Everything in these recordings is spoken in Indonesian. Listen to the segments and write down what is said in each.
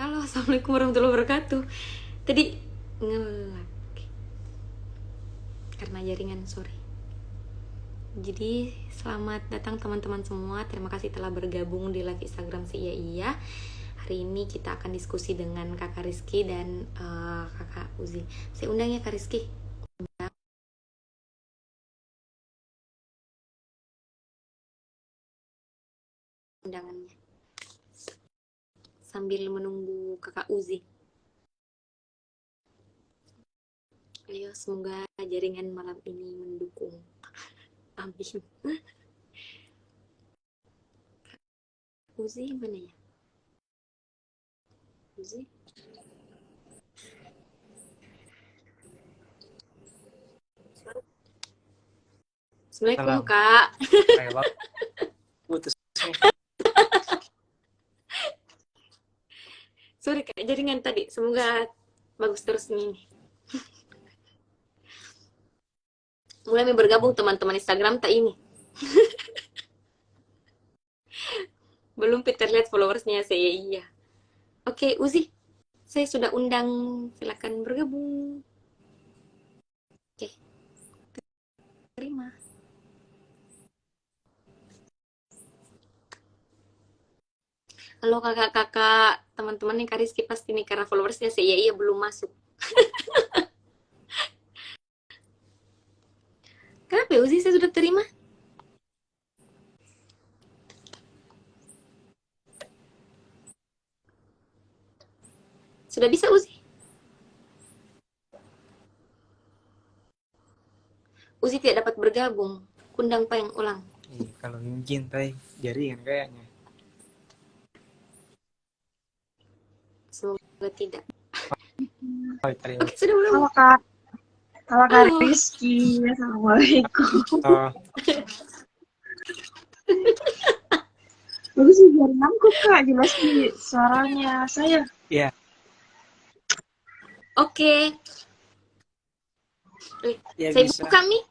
Halo, assalamualaikum warahmatullahi wabarakatuh. Tadi ngelag karena jaringan, sorry. Jadi selamat datang teman-teman semua. Terima kasih telah bergabung di live Instagram si Iya Iya. Hari ini kita akan diskusi dengan Kakak Rizky dan Kakak Uzi. Saya undang ya Kak Rizky. Undangannya sambil menunggu Kakak Uzi. Ayo, semoga jaringan malam ini mendukung. Amin. Uzi mana ya? Uzi. Assalamualaikum Malam. Kak. Lewat putus. Sorry Kak, jaringan tadi. Semoga bagus terus nih. Mulai bergabung teman-teman Instagram tak ini. Belum Peter lihat followersnya saya iya. Oke, Uzi. Saya sudah undang. Silakan bergabung. Oke, terima. Halo kakak-kakak, teman-teman nih Kak Rizky pasti nih karena followersnya saya iya belum masuk. Kenapa ya Uzi saya sudah terima? Sudah bisa Uzi? Uzi tidak dapat bergabung. Kundang yang ulang. Kalau mencintai jaringan kayaknya. Semoga tidak. Oh, tadi. Oke, sudah belum? Halo Kak, halo Kak Halo. Rizky, Assalamualaikum. Oh, Bagus sih jaringanku Kak, jelas nih suaranya saya. iya. Oke. Ya Saya bisa. buka nih.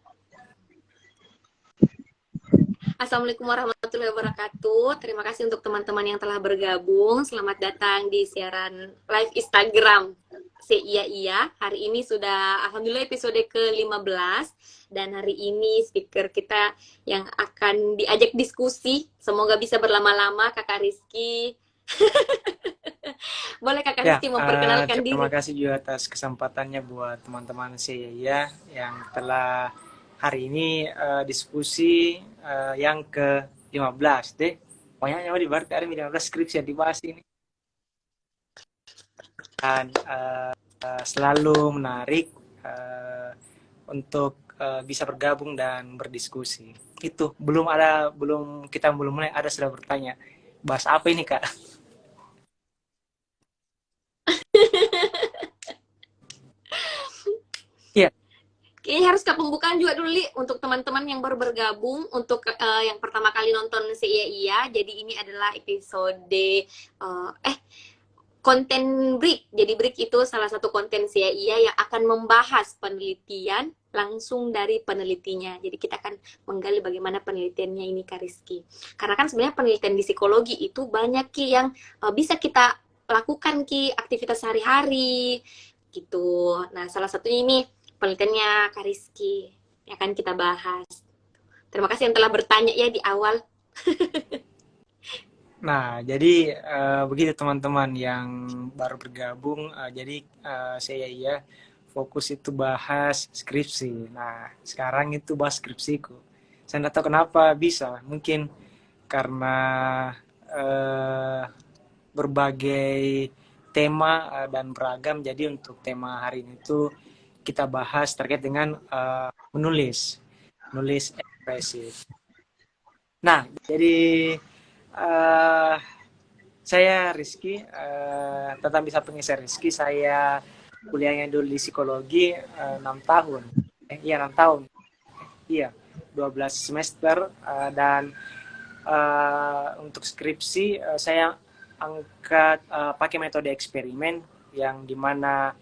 Assalamualaikum warahmatullahi wabarakatuh. Terima kasih untuk teman-teman yang telah bergabung. Selamat datang di siaran live Instagram si Iya Iya. Hari ini sudah alhamdulillah episode ke-15 dan hari ini speaker kita yang akan diajak diskusi. Semoga bisa berlama-lama Kakak Rizky. Boleh Kakak Ya, Rizky memperkenalkan terima diri? kasih juga atas kesempatannya buat teman-teman saya ya yang telah hari ini diskusi yang ke-15 deh. Pokoknya nyawa di bar hari 15 skripsi yang dibahas ini. Dan selalu menarik untuk bisa bergabung dan berdiskusi. Itu kita belum mulai ada sudah bertanya. Bahas apa ini Kak? Iya. Kayaknya harus ke pembukaan juga dulu Li, untuk teman-teman yang baru bergabung untuk yang pertama kali nonton si Iya Iya. Jadi ini adalah episode konten break. Jadi break itu salah satu konten si Iya Iya yang akan membahas penelitian langsung dari penelitinya. Jadi kita akan menggali bagaimana penelitiannya ini Kak Rizky. Karena kan sebenarnya penelitian di psikologi itu banyak Ki yang bisa kita lakukan Ki aktivitas sehari-hari gitu. Nah, salah satunya ini penelitiannya Kak Rizky yang akan kita bahas. Terima kasih yang telah bertanya ya di awal. Nah, jadi begitu teman-teman yang baru bergabung. Jadi saya ya fokus itu bahas skripsi. Nah, sekarang itu bahas skripsiku. Saya nggak tahu kenapa bisa. Mungkin karena eh, berbagai tema dan beragam. Jadi untuk tema hari ini tuh kita bahas terkait dengan menulis ekspresif. Nah, jadi uh, saya Rizky, tetap bisa panggil saya Rizky. Saya kuliahnya dulu di psikologi 6 tahun. Iya 6 tahun. Iya, 12 semester dan untuk skripsi saya angkat pakai metode eksperimen yang dimana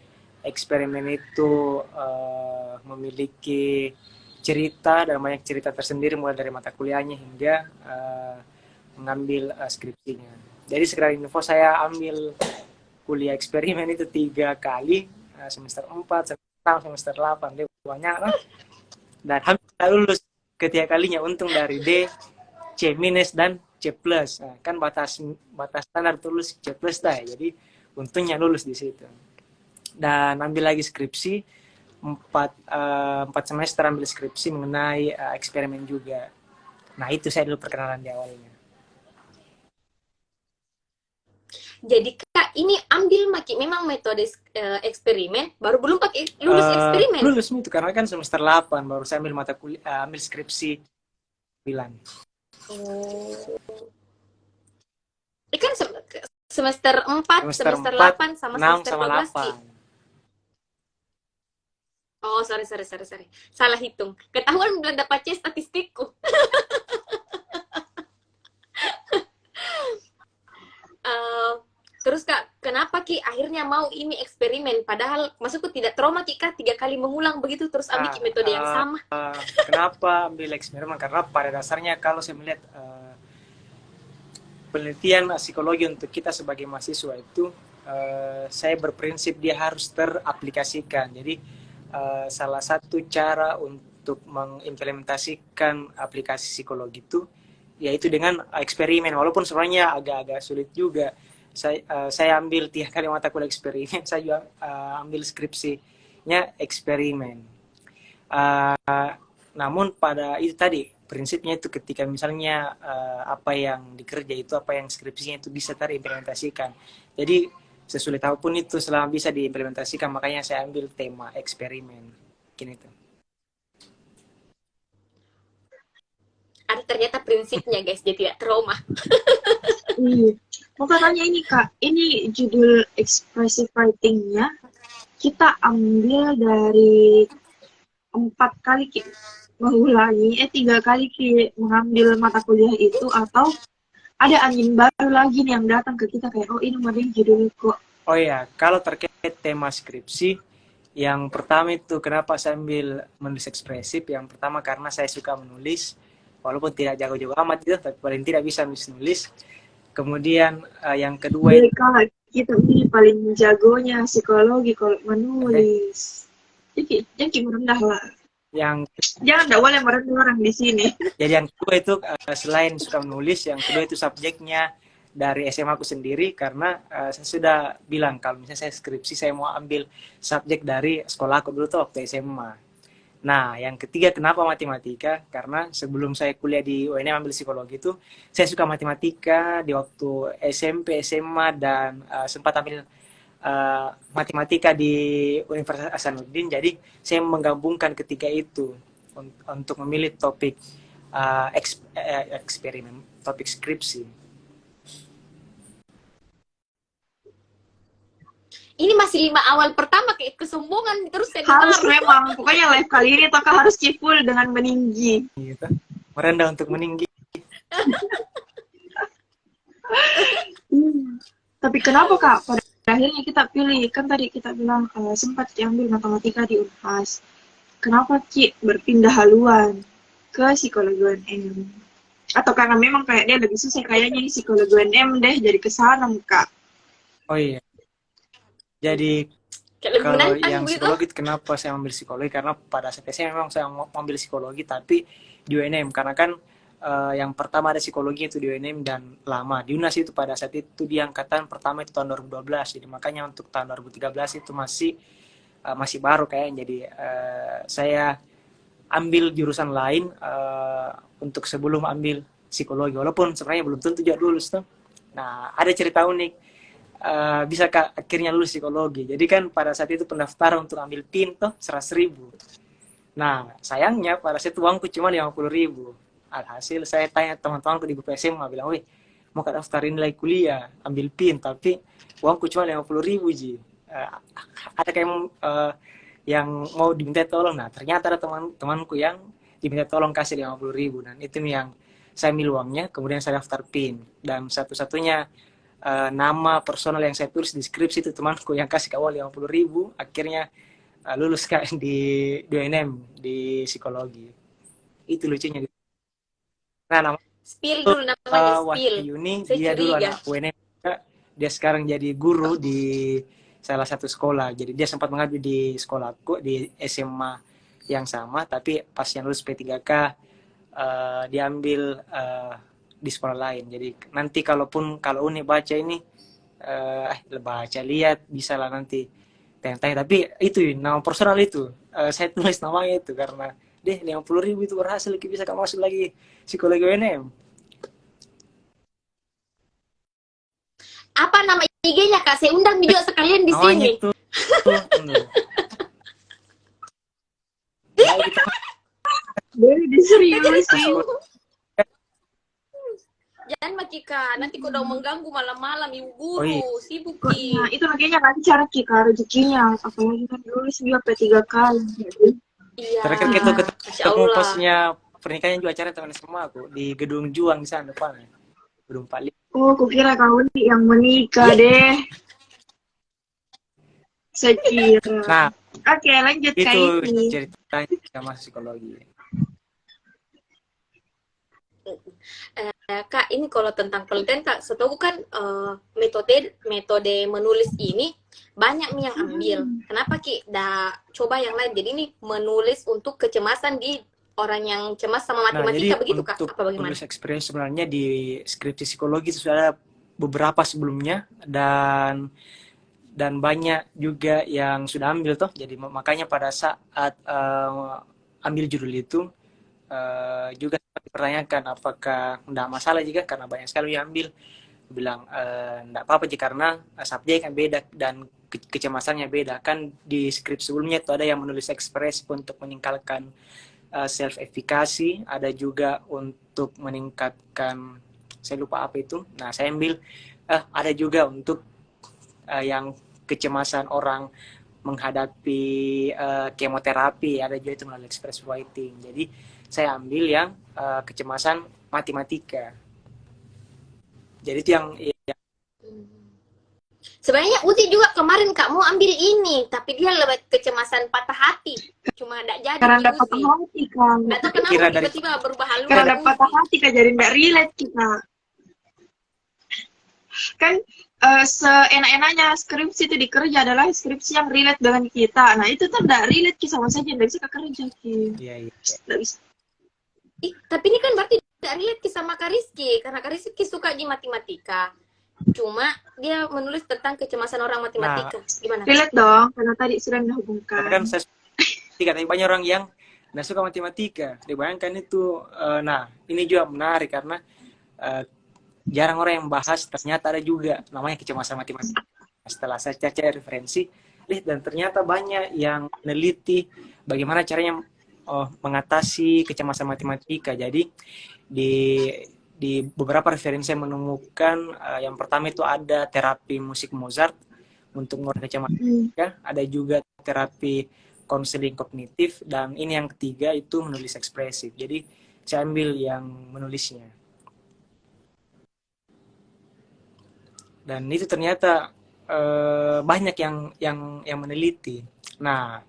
eksperimen itu memiliki cerita dan banyak cerita tersendiri mulai dari mata kuliahnya hingga mengambil skripsinya. Jadi sekedar info saya ambil kuliah eksperimen itu 3 kali, semester 4, semester 6, semester 8, dia banyak lah. Dan hampir tak lulus ketiga kalinya, untung dari D, C minus dan C plus. Nah, kan batas batas standar lulus C plus dah, jadi untungnya lulus di situ. Dan ambil lagi skripsi 4 semester ambil skripsi mengenai eksperimen juga. Nah itu saya dulu perkenalan di awalnya. Jadi Kak, ini ambil Maki memang metode eksperimen, baru belum pakai lulus eksperimen. Lulus itu karena kan semester 8 baru saya ambil mata kuliah, ambil skripsi bilang. Oh. Kan semester 4, semester 4, 8 sama 6 semester sama 12 Ki. 8. Oh, sorry. Salah hitung. Ketahuan belum dapat C statistikku. Terus Kak, kenapa Ki akhirnya mau ini eksperimen? Padahal maksudku tidak trauma Ki Kak, 3 kali mengulang begitu terus ambil metode yang sama. Kenapa ambil eksperimen? Karena pada dasarnya kalau saya melihat penelitian psikologi untuk kita sebagai mahasiswa itu, saya berprinsip dia harus teraplikasikan. Jadi salah satu cara untuk mengimplementasikan aplikasi psikologi itu yaitu dengan eksperimen, walaupun sebenarnya agak-agak sulit juga. Saya ambil 3 kali mata kuliah eksperimen, saya juga ambil skripsinya eksperimen. Namun pada itu tadi prinsipnya itu ketika misalnya apa yang dikerja itu, apa yang skripsinya itu bisa terimplementasikan. Jadi sesulit apapun itu selama bisa diimplementasikan, makanya saya ambil tema eksperimen. Gini tuh. Ada ternyata prinsipnya guys, jadi tidak trauma. Iya. Mau tanya ini Kak, ini judul expressive writing-nya kita ambil dari 4 kali mengulangi, 3 kali mengambil mata kuliah itu, atau ada angin baru lagi nih yang datang ke kita kayak, oh ini model judul kok. Oh iya, kalau terkait tema skripsi, yang pertama itu kenapa saya ambil menulis ekspresif, yang pertama karena saya suka menulis, walaupun tidak jago-jago amat itu, tapi paling tidak bisa nulis. Kemudian yang kedua itu, kalau kita ini paling jagonya psikologi kalau menulis. Jadi merendah lah. Jangan tidak boleh merendah orang di sini. Jadi yang kedua itu selain suka menulis, yang kedua itu subjeknya dari SMA aku sendiri, karena saya sudah bilang kalau misalnya saya skripsi saya mau ambil subjek dari sekolah aku dulu tuh waktu SMA. Nah, yang ketiga kenapa matematika? Karena sebelum saya kuliah di UNM ambil psikologi itu, saya suka matematika di waktu SMP, SMA, dan sempat ambil matematika di Universitas Hasanuddin. Jadi, saya menggabungkan ketiga itu untuk memilih topik eksperimen, topik skripsi. Ini masih 5 awal pertama kayak kesombongan terus saya harus memang pokoknya live kali ini Toka harus cipul dengan meninggi gitu. Merendah untuk meninggi. Tapi kenapa Kak pada akhirnya kita pilih, kan tadi kita bilang sempat diambil matematika di Unhas, kenapa Ki berpindah haluan ke psikologi UNM? Atau karena memang kayak dia lebih susah kayaknya di psikologi UNM deh jadi kesana Kak? Oh iya. Jadi kalau yang psikologi kenapa saya ambil psikologi, karena pada saat saya memang saya mau ambil psikologi tapi di UNM, karena kan yang pertama ada psikologi itu di UNM dan lama di UNAS itu pada saat itu di angkatan pertama itu tahun 2012, jadi makanya untuk tahun 2013 itu masih baru kayaknya. Jadi saya ambil jurusan lain untuk sebelum ambil psikologi, walaupun sebenarnya belum tentu juga lulus tuh. Nah ada cerita unik. Bisa Kak akhirnya lulus psikologi. Jadi kan pada saat itu pendaftaran untuk ambil PIN tuh 100.000. Nah sayangnya pada saat itu uangku cuma 50.000. Alhasil saya tanya teman-temanku di grup SMA, bilang, wih mau daftarin nilai kuliah ambil PIN tapi uangku cuma 50.000 Ji. Ada kayak yang mau diminta tolong. Nah ternyata ada teman-temanku yang diminta tolong kasih 50.000, dan itu yang saya ambil uangnya, kemudian saya daftar PIN, dan satu-satunya nama personal yang saya tulis di skripsi itu temanku yang kasih ke awal 50.000, akhirnya lulus Kak di UNM di psikologi. Itu lucunya. Nah nama spill dulu namanya spill. Wahyuni, dia dulu anak UNM juga, dia sekarang jadi guru di salah satu sekolah. Jadi dia sempat mengabdi di sekolahku di SMA yang sama, tapi pas yang lulus P3K diambil di sekolah lain. Jadi nanti kalau Uni baca ini, baca lihat bisa lah nanti tanya-tanya. Tapi itu nama personal itu, saya tulis namanya itu karena 50.000 itu berhasil bisa kamu masuk lagi psikologi UNM. Apa nama IG-nya Kak? Saya undang juga sekalian di Namanya sini. itu ya, kita Boleh diseriusin. Jangan Mbak Kika, nanti kau udah mengganggu malam-malam ibu guru, Oh, iya. sibuk Ki. Nah, itu makanya lancar Kika rezekinya. Apalagi kan lulus dia P3 kali. Jadi, Iya. terakhir kita Masya ketemu Allah. pasnya pernikahan juga acara teman semua aku di Gedung Juang di sana depan, Gedung Pali. oh, kukira kau nih yang menikah deh. Saya kira. Nah, Oke, lanjut Kak itu ini. ceritanya sama psikologi. Kak, ini kalau tentang penelitian Kak, setahu kan metode menulis ini banyak nih yang ambil. Kenapa Ki? Coba yang lain. Jadi ini menulis untuk kecemasan di orang yang cemas sama matematika, jadi begitu Kak? untuk Apa bagaimana? menulis ekspresi sebenarnya di skripsi psikologi itu sudah ada beberapa sebelumnya dan banyak juga yang sudah ambil toh. Jadi makanya pada saat ambil judul itu juga dipertanyakan apakah tidak masalah juga karena banyak sekali yang ambil. Bilang tidak apa-apa sih karena subjeknya beda dan kecemasannya beda. Kan di skrip sebelumnya itu ada yang menulis ekspresi untuk meningkatkan self efficacy, ada juga untuk meningkatkan, saya lupa apa itu. Nah, saya ambil ada juga untuk yang kecemasan orang menghadapi kemoterapi, ada juga itu melalui express writing. Jadi saya ambil yang kecemasan matematika. Jadi itu yang Sebenarnya Uti juga kemarin Kak mau ambil ini, tapi dia lebih kecemasan patah hati. Cuma tidak jadi Karena di dapat Uti. patah hati kan. Nggak tahu kenapa Kira dari- tiba-tiba berubah haluan. Karena dapat patah hati kan jadi tidak relate kita. Kan seenak-enaknya skripsi itu dikerja adalah skripsi yang relate dengan kita. Nah itu tuh tidak relate Ki, sama saja tidak bisa kerja Ki. Iya. Tidak bisa. Tapi ini kan berarti tidak relate sama Kak Rizky, karena Kak Rizky suka di matematika. Cuma dia menulis tentang kecemasan orang matematika. Gimana? Relate dong, karena tadi sudah Tapi menghubungkan. kan saya tapi banyak orang yang tidak suka matematika. Dibayangkan itu, nah ini juga menarik karena jarang orang yang bahas, ternyata ada juga namanya kecemasan matematika. Setelah saya cari referensi, dan ternyata banyak yang meneliti bagaimana caranya mengatasi kecemasan matematika. Jadi di beberapa referensi saya menemukan yang pertama itu ada terapi musik Mozart untuk mengurangkan kecemasan, ada juga terapi konseling kognitif, dan ini yang ketiga itu menulis ekspresif. Jadi saya ambil yang menulisnya. Dan itu ternyata banyak yang meneliti. Nah,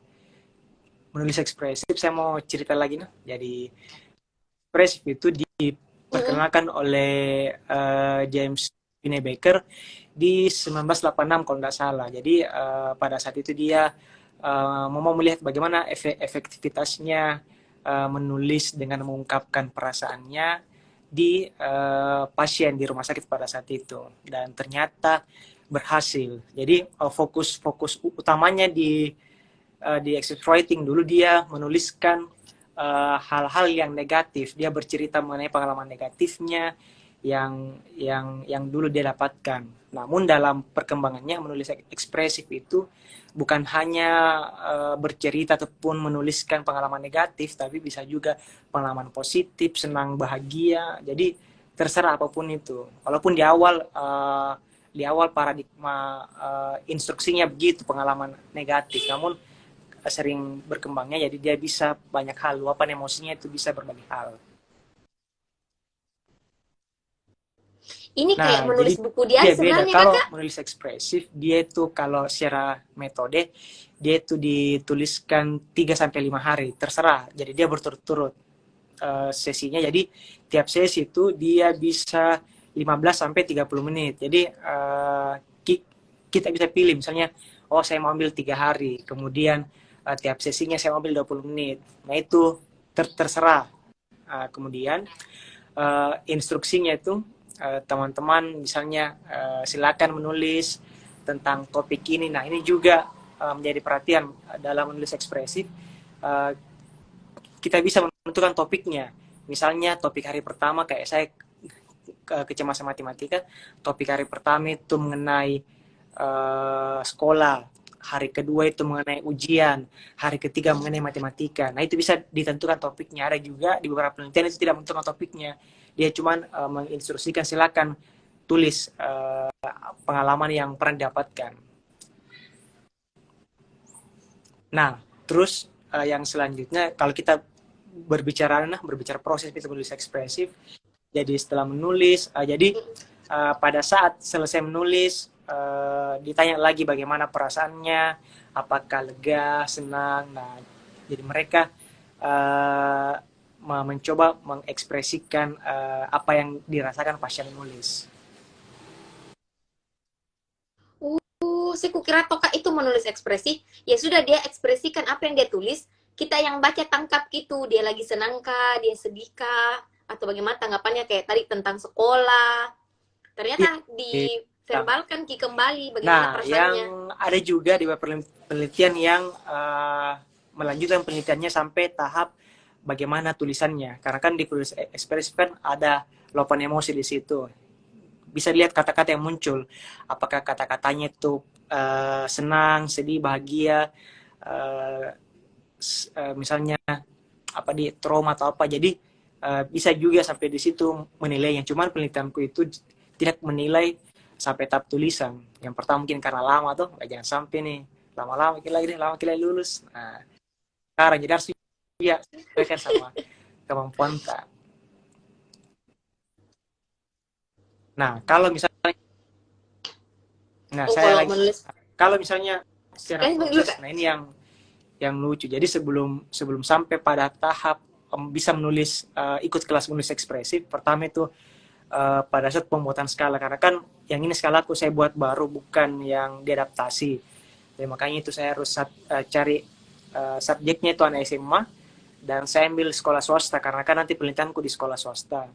menulis ekspresif saya mau cerita lagi nih. Jadi ekspresif itu diperkenalkan oleh James Pennebaker di 1986 kalau tidak salah. Jadi pada saat itu dia mau melihat bagaimana efektivitasnya menulis dengan mengungkapkan perasaannya di pasien di rumah sakit pada saat itu, dan ternyata berhasil. Jadi fokus utamanya di express writing dulu dia menuliskan hal-hal yang negatif. Dia bercerita mengenai pengalaman negatifnya yang dulu dia dapatkan. Namun dalam perkembangannya menulis ekspresif itu bukan hanya bercerita ataupun menuliskan pengalaman negatif, tapi bisa juga pengalaman positif, senang, bahagia. Jadi terserah apapun itu. Walaupun di awal paradigma instruksinya begitu, pengalaman negatif, namun sering berkembangnya jadi dia bisa banyak hal, luapan emosinya itu bisa berbagai hal. Ini kayak menulis buku dia sebenarnya kalau Kakak. menulis ekspresif, dia itu kalau secara metode dia itu dituliskan 3-5 hari, terserah. Jadi dia berturut-turut sesinya. Jadi tiap sesi itu dia bisa 15 sampai 30 menit. Jadi kita bisa pilih misalnya, oh saya mau ambil 3 hari, kemudian tiap sesinya saya mau ambil 20 menit. Nah itu terserah. Kemudian instruksinya itu teman-teman misalnya silakan menulis tentang topik ini. Nah ini juga menjadi perhatian dalam menulis ekspresif. Kita bisa menentukan topiknya. Misalnya topik hari pertama kayak saya kecemasan matematika, topik hari pertama itu mengenai sekolah, hari kedua itu mengenai ujian, hari ketiga mengenai matematika. Nah itu bisa ditentukan topiknya. Ada juga di beberapa penelitian itu tidak menentukan topiknya, dia cuma menginstruksikan silakan tulis pengalaman yang pernah didapatkan. Nah terus yang selanjutnya kalau kita berbicara proses kita menulis ekspresif. Jadi setelah menulis, jadi pada saat selesai menulis, ditanya lagi bagaimana perasaannya, apakah lega, senang. Nah, jadi mereka mencoba mengekspresikan apa yang dirasakan pasca menulis. Saya kukira Toka itu menulis ekspresi, ya sudah dia ekspresikan apa yang dia tulis, kita yang baca tangkap gitu, dia lagi senang kah, dia sedih kah, atau bagaimana tanggapannya kayak tadi tentang sekolah. Ternyata diverbalkan Ki kembali bagaimana Nah, perasaannya. yang ada juga di penelitian yang melanjutkan penelitiannya sampai tahap bagaimana tulisannya. Karena kan di tulis ekspresif kan ada luapan emosi di situ. Bisa lihat kata-kata yang muncul. Apakah kata-katanya itu senang, sedih, bahagia, misalnya apa di trauma atau apa. Jadi bisa juga sampai di situ menilainya. Cuman penelitianku itu tidak menilai sampai tahap tulisan. Yang pertama mungkin karena lama tuh, jangan sampai nih lama-lama kita lulus. Nah, sekarang jadi harus ya sesuaikan sama kemampuan tak. Nah, kalau misalnya, saya kalau lagi, menulis kalau misalnya secara kalian dulu proses, Kak. nah ini yang lucu. Jadi sebelum sampai pada tahap bisa menulis ikut kelas menulis ekspresif, pertama itu pada saat pembuatan skala, karena kan yang ini skala aku saya buat baru, bukan yang diadaptasi. Jadi makanya itu saya harus cari subjeknya itu anak SMA, dan saya ambil sekolah swasta karena kan nanti penelitianku di sekolah swasta.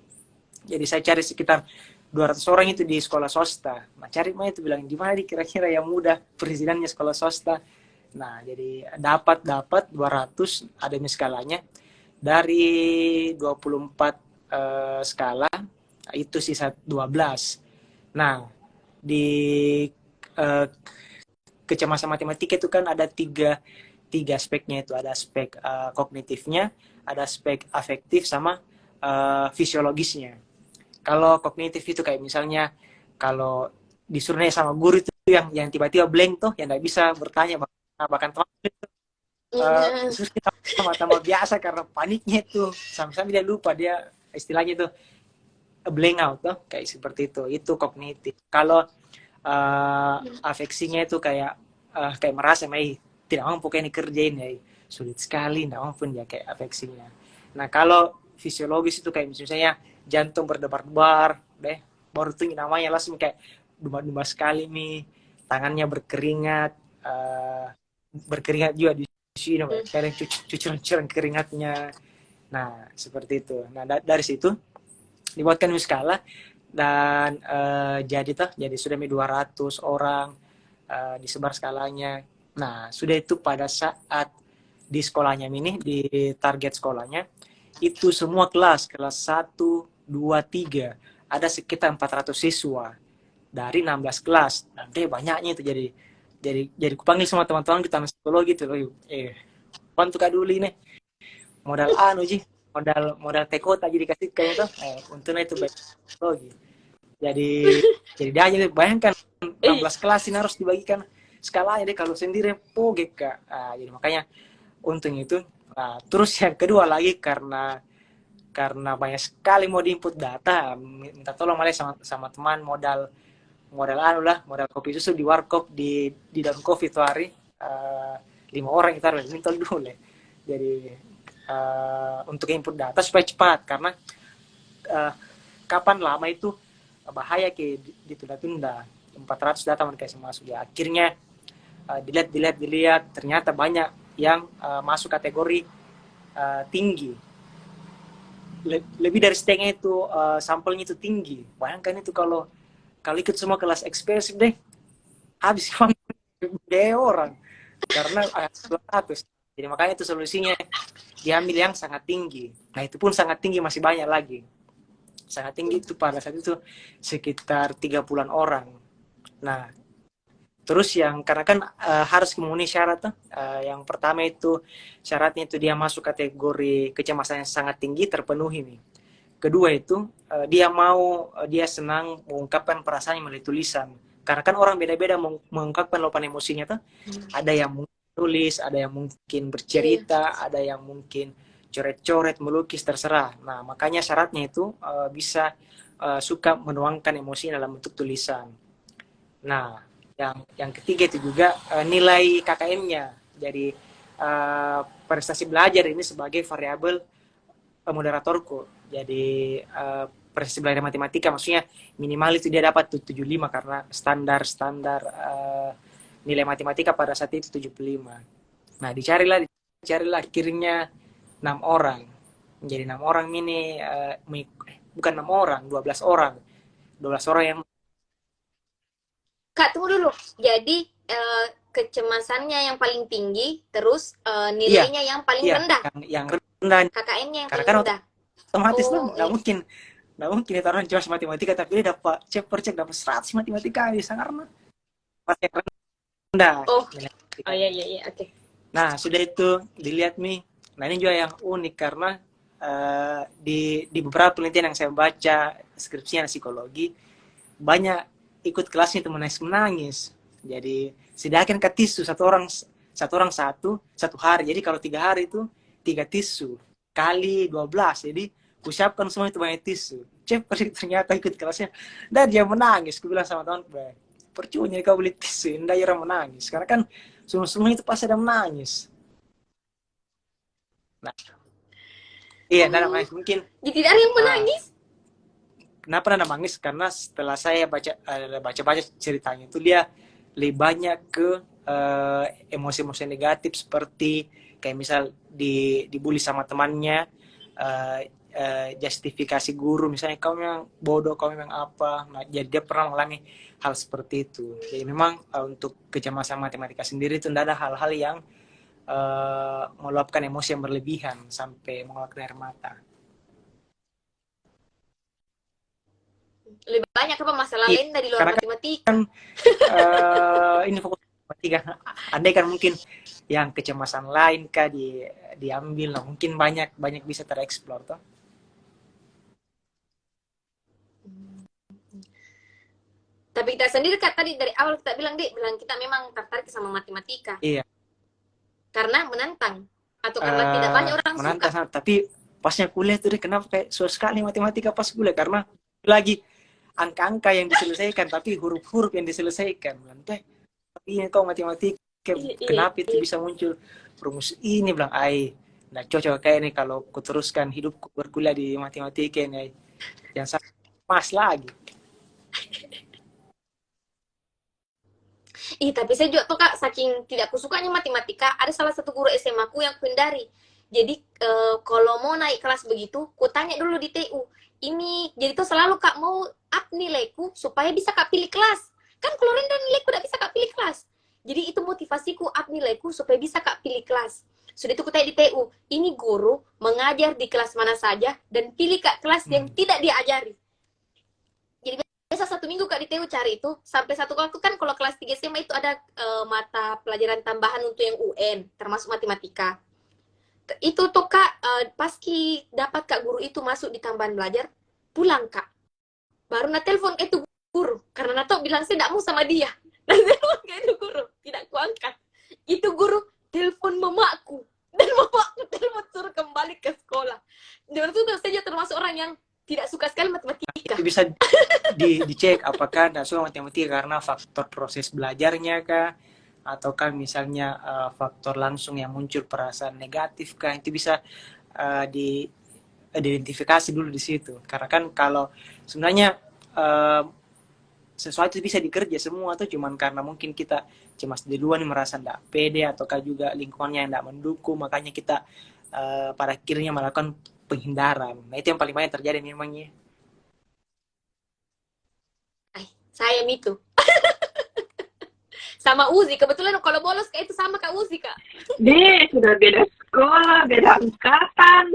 Jadi saya cari sekitar 200 orang itu di sekolah swasta. Nah, cari mana itu bilang gimana nih kira-kira yang mudah perizinannya sekolah swasta. Nah, jadi dapat 200 ada skalanya dari 24 skala itu sisa 12. Nah, di kecemasan matematika itu kan ada tiga aspeknya, itu ada aspek kognitifnya, ada aspek afektif, sama fisiologisnya. Kalau kognitif itu kayak misalnya kalau disuruh nanya sama guru itu yang tiba-tiba blank tuh, yang nggak bisa bertanya, bahkan teman terus kita tambah biasa karena paniknya itu sampai dia lupa, dia istilahnya itu blank out tuh, kayak seperti itu kognitif. Kalau afeksinya itu kayak merasa tidak mampu kayak dikerjain ya, sulit sekali, tidak mampu ya, kayak afeksinya. Nah kalau fisiologis itu kayak misalnya jantung berdebar-debar deh, baru tuh namanya langsung kayak dumba-dumba sekali nih, tangannya berkeringat, berkeringat juga di sini, kadang cucuran keringatnya. Nah seperti itu. Nah dari situ dibuatkan skala, dan jadi sudah 200 orang disebar skalanya. Nah sudah itu pada saat di sekolahnya ini, di target sekolahnya itu semua kelas 1, 2, 3 ada sekitar 400 siswa dari 16 kelas. Nanti banyaknya itu, jadi kupanggil sama teman-teman kita psikologi gitu loh. Pan tuh dulu nih modal modal tekota jadi dikasih kayak itu, untungnya itu baik psikologi. Jadi dia aja bayangkan 16 kelas ini harus dibagikan skalanya deh, kalau sendiri pogek Kak. Jadi makanya untung itu. Terus yang kedua lagi, karena banyak sekali mau diinput data, minta tolong malah sama teman modal kopi susu di warkop di dalam kopi itu hari 5 orang kita harus minta dulu. Jadi untuk input data supaya cepat, karena kapan lama itu bahaya ke ditunda-tunda. 400 data mereka kasih masuk ya. Akhirnya dilihat ternyata banyak yang masuk kategori tinggi. Lebih dari setengah itu sampelnya itu tinggi. Bayangkan itu kalau ikut semua kelas ekspresif deh, habis deh orang karena 200. Jadi makanya itu solusinya diambil yang sangat tinggi. Nah itu pun sangat tinggi, masih banyak lagi. Sangat tinggi itu pada saat itu sekitar 30-an orang. Nah terus yang karena kan harus memenuhi syarat tuh. Yang pertama itu syaratnya itu dia masuk kategori kecemasan yang sangat tinggi, terpenuhi nih. Kedua itu dia senang mengungkapkan perasaannya melalui tulisan. Karena kan orang beda-beda mengungkapkan luapan emosinya tuh. Ada yang mungkin tulis, ada yang mungkin bercerita, ada yang mungkin coret-coret, melukis, terserah. Nah makanya syaratnya itu bisa suka menuangkan emosi dalam bentuk tulisan. Nah yang ketiga itu juga nilai KKM-nya. Jadi prestasi belajar ini sebagai variabel moderatorku. Jadi prestasi belajar matematika maksudnya minimal itu dia dapat 75 karena standar nilai matematika pada saat itu 75. Nah dicarilah akhirnya 6 orang. Menjadi 6 orang ini bukan 6 orang, 12 orang. 12 orang yang Kak, tunggu dulu. Jadi kecemasannya yang paling tinggi, terus nilainya yang paling rendah. Yang rendah. KKN-nya yang karena paling kan rendah. Otomatis nggak mungkin kita orang cemas matematika tapi dia dapat cek dapat 100 matematika bisa karena pasti yang rendah. Oh iya oke. Nah sudah itu dilihat nih. Nah ini juga yang unik karena di beberapa penelitian yang saya baca skripsinya psikologi banyak ikut kelasnya itu menangis. Jadi sediakan ke tisu satu orang satu hari. Jadi kalau 3 hari itu 3 tisu kali 12. Jadi kusiapkan semua itu banyak tisu. Ternyata ikut kelasnya dan dia menangis. Aku bilang sama teman, percuma kau beli tisu, ndak orang menangis. Karena kan semua itu pasti ada menangis. Nah, iya, dan mungkin. Jadi tidak ada yang menangis. Kenapa ada nangis? Karena setelah saya baca ceritanya itu dia lebih banyak ke emosi-emosi negatif seperti kayak misal dibully sama temannya, justifikasi guru misalnya kau memang bodoh, kau memang apa. Nah, jadi dia pernah mengalami hal seperti itu. Jadi memang untuk kecemasan matematika sendiri itu tidak ada hal-hal yang meluapkan emosi yang berlebihan sampai mengeluarkan air mata. Lebih banyak apa masalah lain dari luar matematika? Kan, ini fokus matematika. Andai kan mungkin yang kecemasan lain kah diambil, nah mungkin banyak bisa tereksplor toh. Tapi kita sendiri kan tadi dari awal kita bilang kita memang tertarik sama matematika. Iya. Karena menantang atau karena tidak banyak orang menantang, suka. tapi pasnya kuliah tuh kenapa kayak susah sekali matematika pas kuliah karena lagi angka-angka yang diselesaikan tapi huruf-huruf yang diselesaikan. Tapi ini kok matematika kenapa itu bisa muncul rumus ini, bilang nah cocok kayak ini kalau ku teruskan hidupku berkuliah di matematika ini yang mas lagi. Tapi saya juga tuh Kak, saking tidak kusukanya matematika, ada salah satu guru SMA ku yang ku hindari. Jadi kalau mau naik kelas begitu, ku tanya dulu di TU. Ini jadi tuh selalu Kak mau up nilaiku supaya bisa Kak pilih kelas. Kan kalau rendah nilaiku tidak bisa Kak pilih kelas. Jadi itu motivasiku up nilaiku supaya bisa Kak pilih kelas. Sudah itu ku tanya di TU, ini guru mengajar di kelas mana saja dan pilih Kak kelas yang tidak diajari. Jadi biasa 1 minggu Kak di TU cari itu, sampai satu waktu kan kalau kelas 3 SMA itu ada mata pelajaran tambahan untuk yang UN, termasuk matematika. Itu tuh Kak, paski dapat Kak guru itu masuk di tambahan belajar, pulang Kak. Baru na telepon itu guru, karena Nato bilang saya tidak mau sama dia. Dan telepon ke itu guru, tidak kuangkat. Itu guru telepon mamaku, dan mamaku telepon suruh kembali ke sekolah. Jadi itu saya termasuk orang yang tidak suka sekali matematika. Itu bisa dicek apakah tidak suka matematika karena faktor proses belajarnya kah, ataukah misalnya faktor langsung yang muncul perasaan negatif kah, itu bisa diidentifikasi dulu di situ. Karena kan kalau sebenarnya eh, sesuatu bisa dikerja semua tuh cuman karena mungkin kita cemas duluan merasa tidak pede ataukah juga lingkungannya yang tidak mendukung, makanya kita pada akhirnya melakukan penghindaran. Nah itu yang paling banyak terjadi memangnya. Saya itu sama Uzi kebetulan kalau bolos kayak itu sama Kak Uzi Kak. Deh, sudah beda sekolah, beda angkatan.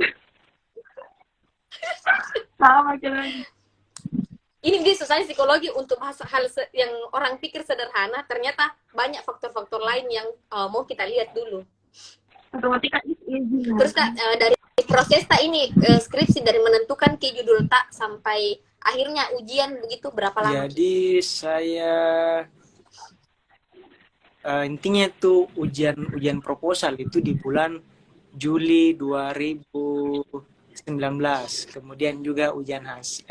Sama jalan. Ini dia susahnya psikologi untuk bahas hal yang orang pikir sederhana, ternyata banyak faktor-faktor lain yang mau kita lihat dulu. Matematika ini. Terus Kak, dari proses tak ini skripsi dari menentukan ke judul tak sampai akhirnya ujian begitu berapa lama? Jadi saya intinya itu ujian proposal itu di bulan Juli 2019. Kemudian juga ujian hasil.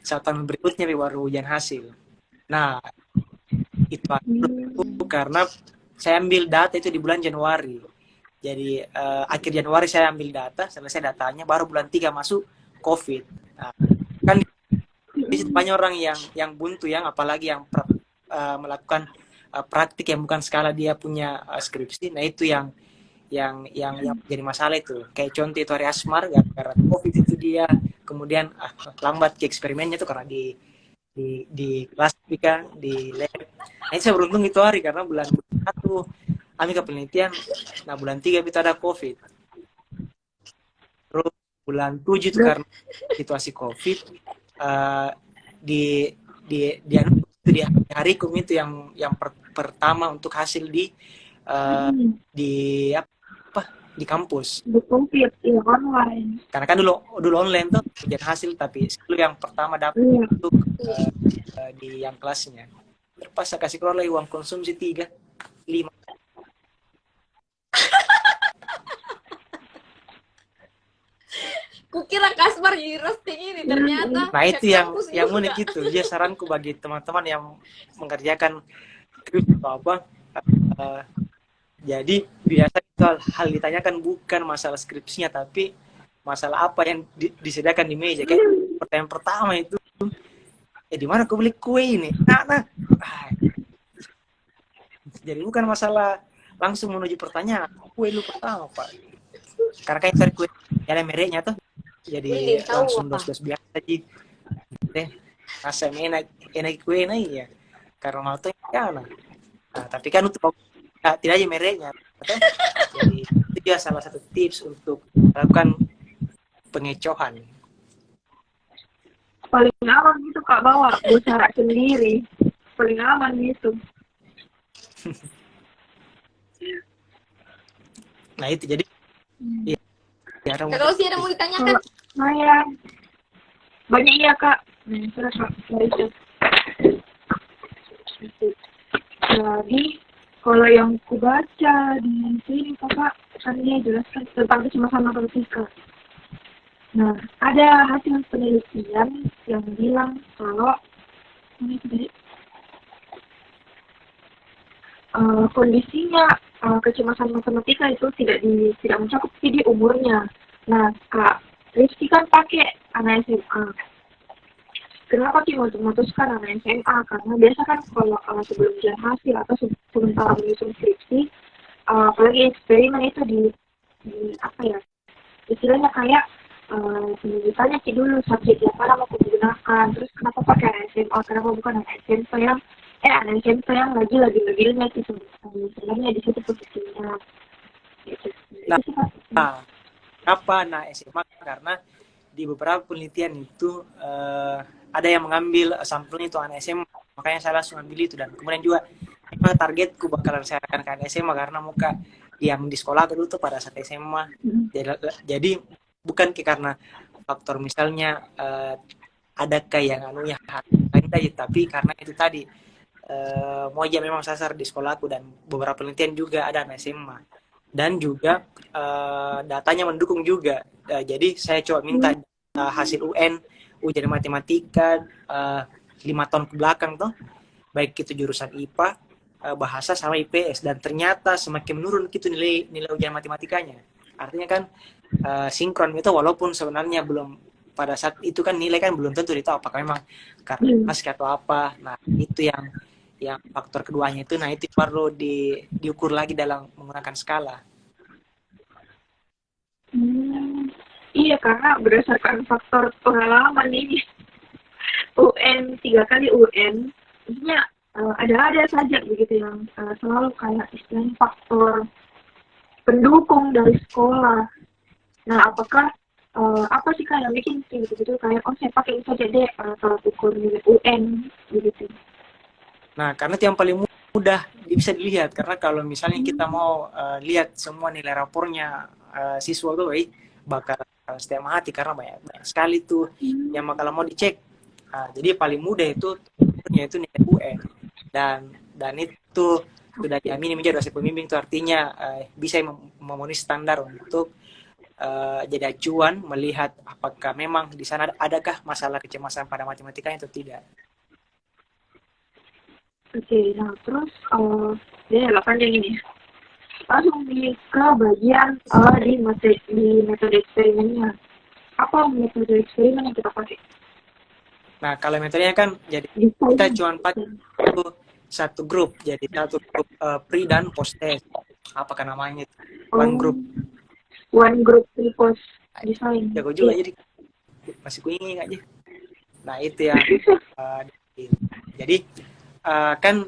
Satu tahun berikutnya baru ujian hasil. Nah, itu karena saya ambil data itu di bulan Januari. Jadi akhir Januari saya ambil data, selesai datanya, baru bulan 3 masuk COVID. Nah, kan di situ banyak orang yang buntu, yang apalagi yang melakukan praktik yang bukan skala dia punya skripsi. Nah itu yang jadi masalah itu. Kayak contoh itu Hari Asmar, gara-gara COVID itu dia kemudian lambat ke eksperimennya tuh karena di kelas di lab. Nah itu saya beruntung itu hari karena bulan 1 kami ke penelitian, nah bulan 3 itu ada COVID. Terus bulan 7 itu karena situasi COVID, di hari kum itu yang pertama untuk hasil di di kampus. Di komplit, ya online. Karena kan dulu online tuh ujian hasil, tapi itu yang pertama dapat untuk di yang kelasnya. Terpaksa kasih keluar lagi uang konsumsi 3-5. Kukira Kasbar jadi roasting ini, ternyata nah itu yang unik gitu. Jadi saranku bagi teman-teman yang mengerjakan skripsi atau apa, jadi biasa itu hal ditanyakan bukan masalah skripsinya, tapi masalah apa yang disediakan di meja. Kayak pertanyaan pertama itu, di mana aku beli kue ini? Nah. Jadi bukan masalah langsung menuju pertanyaan, kue lu pertama Pak. Karena kayak cari kue ada mereknya tuh. Jadi langsung dos biasa aja. Rasa enak kue enak ya. Karena mau tuh ya. Nah, tapi kan untuk tidak aja mereknya. Jadi itu juga salah satu tips untuk melakukan pengecohan. Paling aman gitu Kak, bawa cara sendiri. Paling aman gitu. Nah itu jadi ya, kalau sih ada mau ditanyakan saya banyak iya Kak. Sudah Kak, jadi kalau yang ku baca di sini Kakak kan dia jelaskan tentang kecemasan matematika. Nah, ada hasil penelitian yang bilang kalau ini tadi kondisinya kecemasan matematika itu tidak mencakup di umurnya. Nah, Kak Rizky kan pakai anak SMA. Kenapa sih memutuskan anak SMA? Karena biasa kan kalau sebelum ujian hasil atau sementara menyusun skripsi, apalagi eksperimen itu di apa ya? Istilahnya kayak ditanya sih dulu subjek yang mana mau digunakan, terus kenapa pakai anak SMA, kenapa bukan anak SMP yang lagi-laginya itu sebenarnya di situ posisinya. Gitu. Nah, kenapa anak SMA? Karena di beberapa penelitian itu ada yang mengambil sampelnya itu anak SMA, makanya saya langsung ambil itu. Dan kemudian juga memang targetku bakalan saya akan ke anak SMA karena muka yang di sekolah dulu tuh pada saat SMA. Jadi bukan karena faktor misalnya adakah yang anunya lain tadi, tapi karena itu tadi mau aja memang sasar di sekolahku dan beberapa penelitian juga ada anak SMA. Dan juga datanya mendukung juga. Jadi saya coba minta hasil ujian matematika 5 tahun ke belakang tuh, baik itu jurusan IPA, bahasa sama IPS, dan ternyata semakin menurun gitu nilai ujian matematikanya. Artinya kan sinkron itu walaupun sebenarnya belum pada saat itu kan nilai kan belum tentu ditahu apakah memang karena naskah atau apa. Nah itu yang faktor keduanya itu, nah itu perlu diukur lagi dalam menggunakan skala. Iya, karena berdasarkan faktor pengalaman ini UN 3 kali UN, maksudnya ada saja begitu yang selalu kayak istilahnya faktor pendukung dari sekolah. Nah, apakah apa sih Kak yang bikin gitu-gitu kayak saya pakai ini saja deh tolak ukur nilai UN begitu. Nah, karena itu yang paling mudah bisa dilihat. Karena kalau misalnya kita mau lihat semua nilai rapornya siswa tuh, bakal setengah mati karena banyak sekali tuh yang kalau mau dicek. Jadi paling mudah itu nilai UN. Dan itu sudah diamini menjadi dosen pembimbing, itu artinya bisa memenuhi standar untuk jadi acuan melihat apakah memang di sana adakah masalah kecemasan pada matematika atau tidak. Oke, nah terus dia panjang ini. Langsung ke bagian di metode eksperimennya. Apa metode eksperimen yang kita pakai? Nah, kalau metodenya kan jadi kita cuma pakai satu grup, jadi satu grup pre dan post test. Apakah namanya? One group. One group pre post design. Jago juga jadi masih kuingin aja. Nah itu yang jadi kan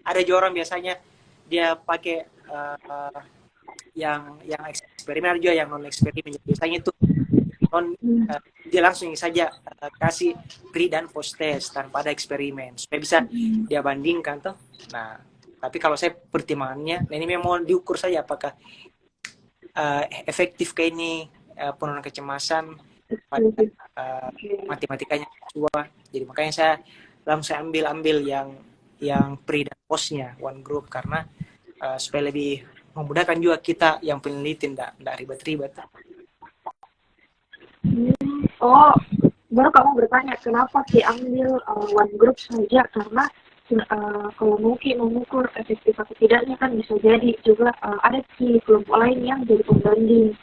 ada juga orang biasanya dia pakai yang eksperimen, juga yang non eksperimen. Biasanya itu dia langsung saja kasih pre dan post test tanpa ada eksperimen supaya bisa dia bandingkan tuh. Nah tapi kalau saya pertimbangannya, nah ini memang diukur saja apakah efektif kayak ini penurunan kecemasan pada matematikanya siswa. Jadi makanya saya langsung ambil yang pre dan postnya one group, karena supaya lebih memudahkan juga kita yang peneliti, tidak ribet-ribet. Oh, baru kamu bertanya kenapa diambil one group saja, karena kalau mungkin mengukur efektif atau tidaknya kan bisa jadi juga ada di kelompok lain yang jadi pembanding.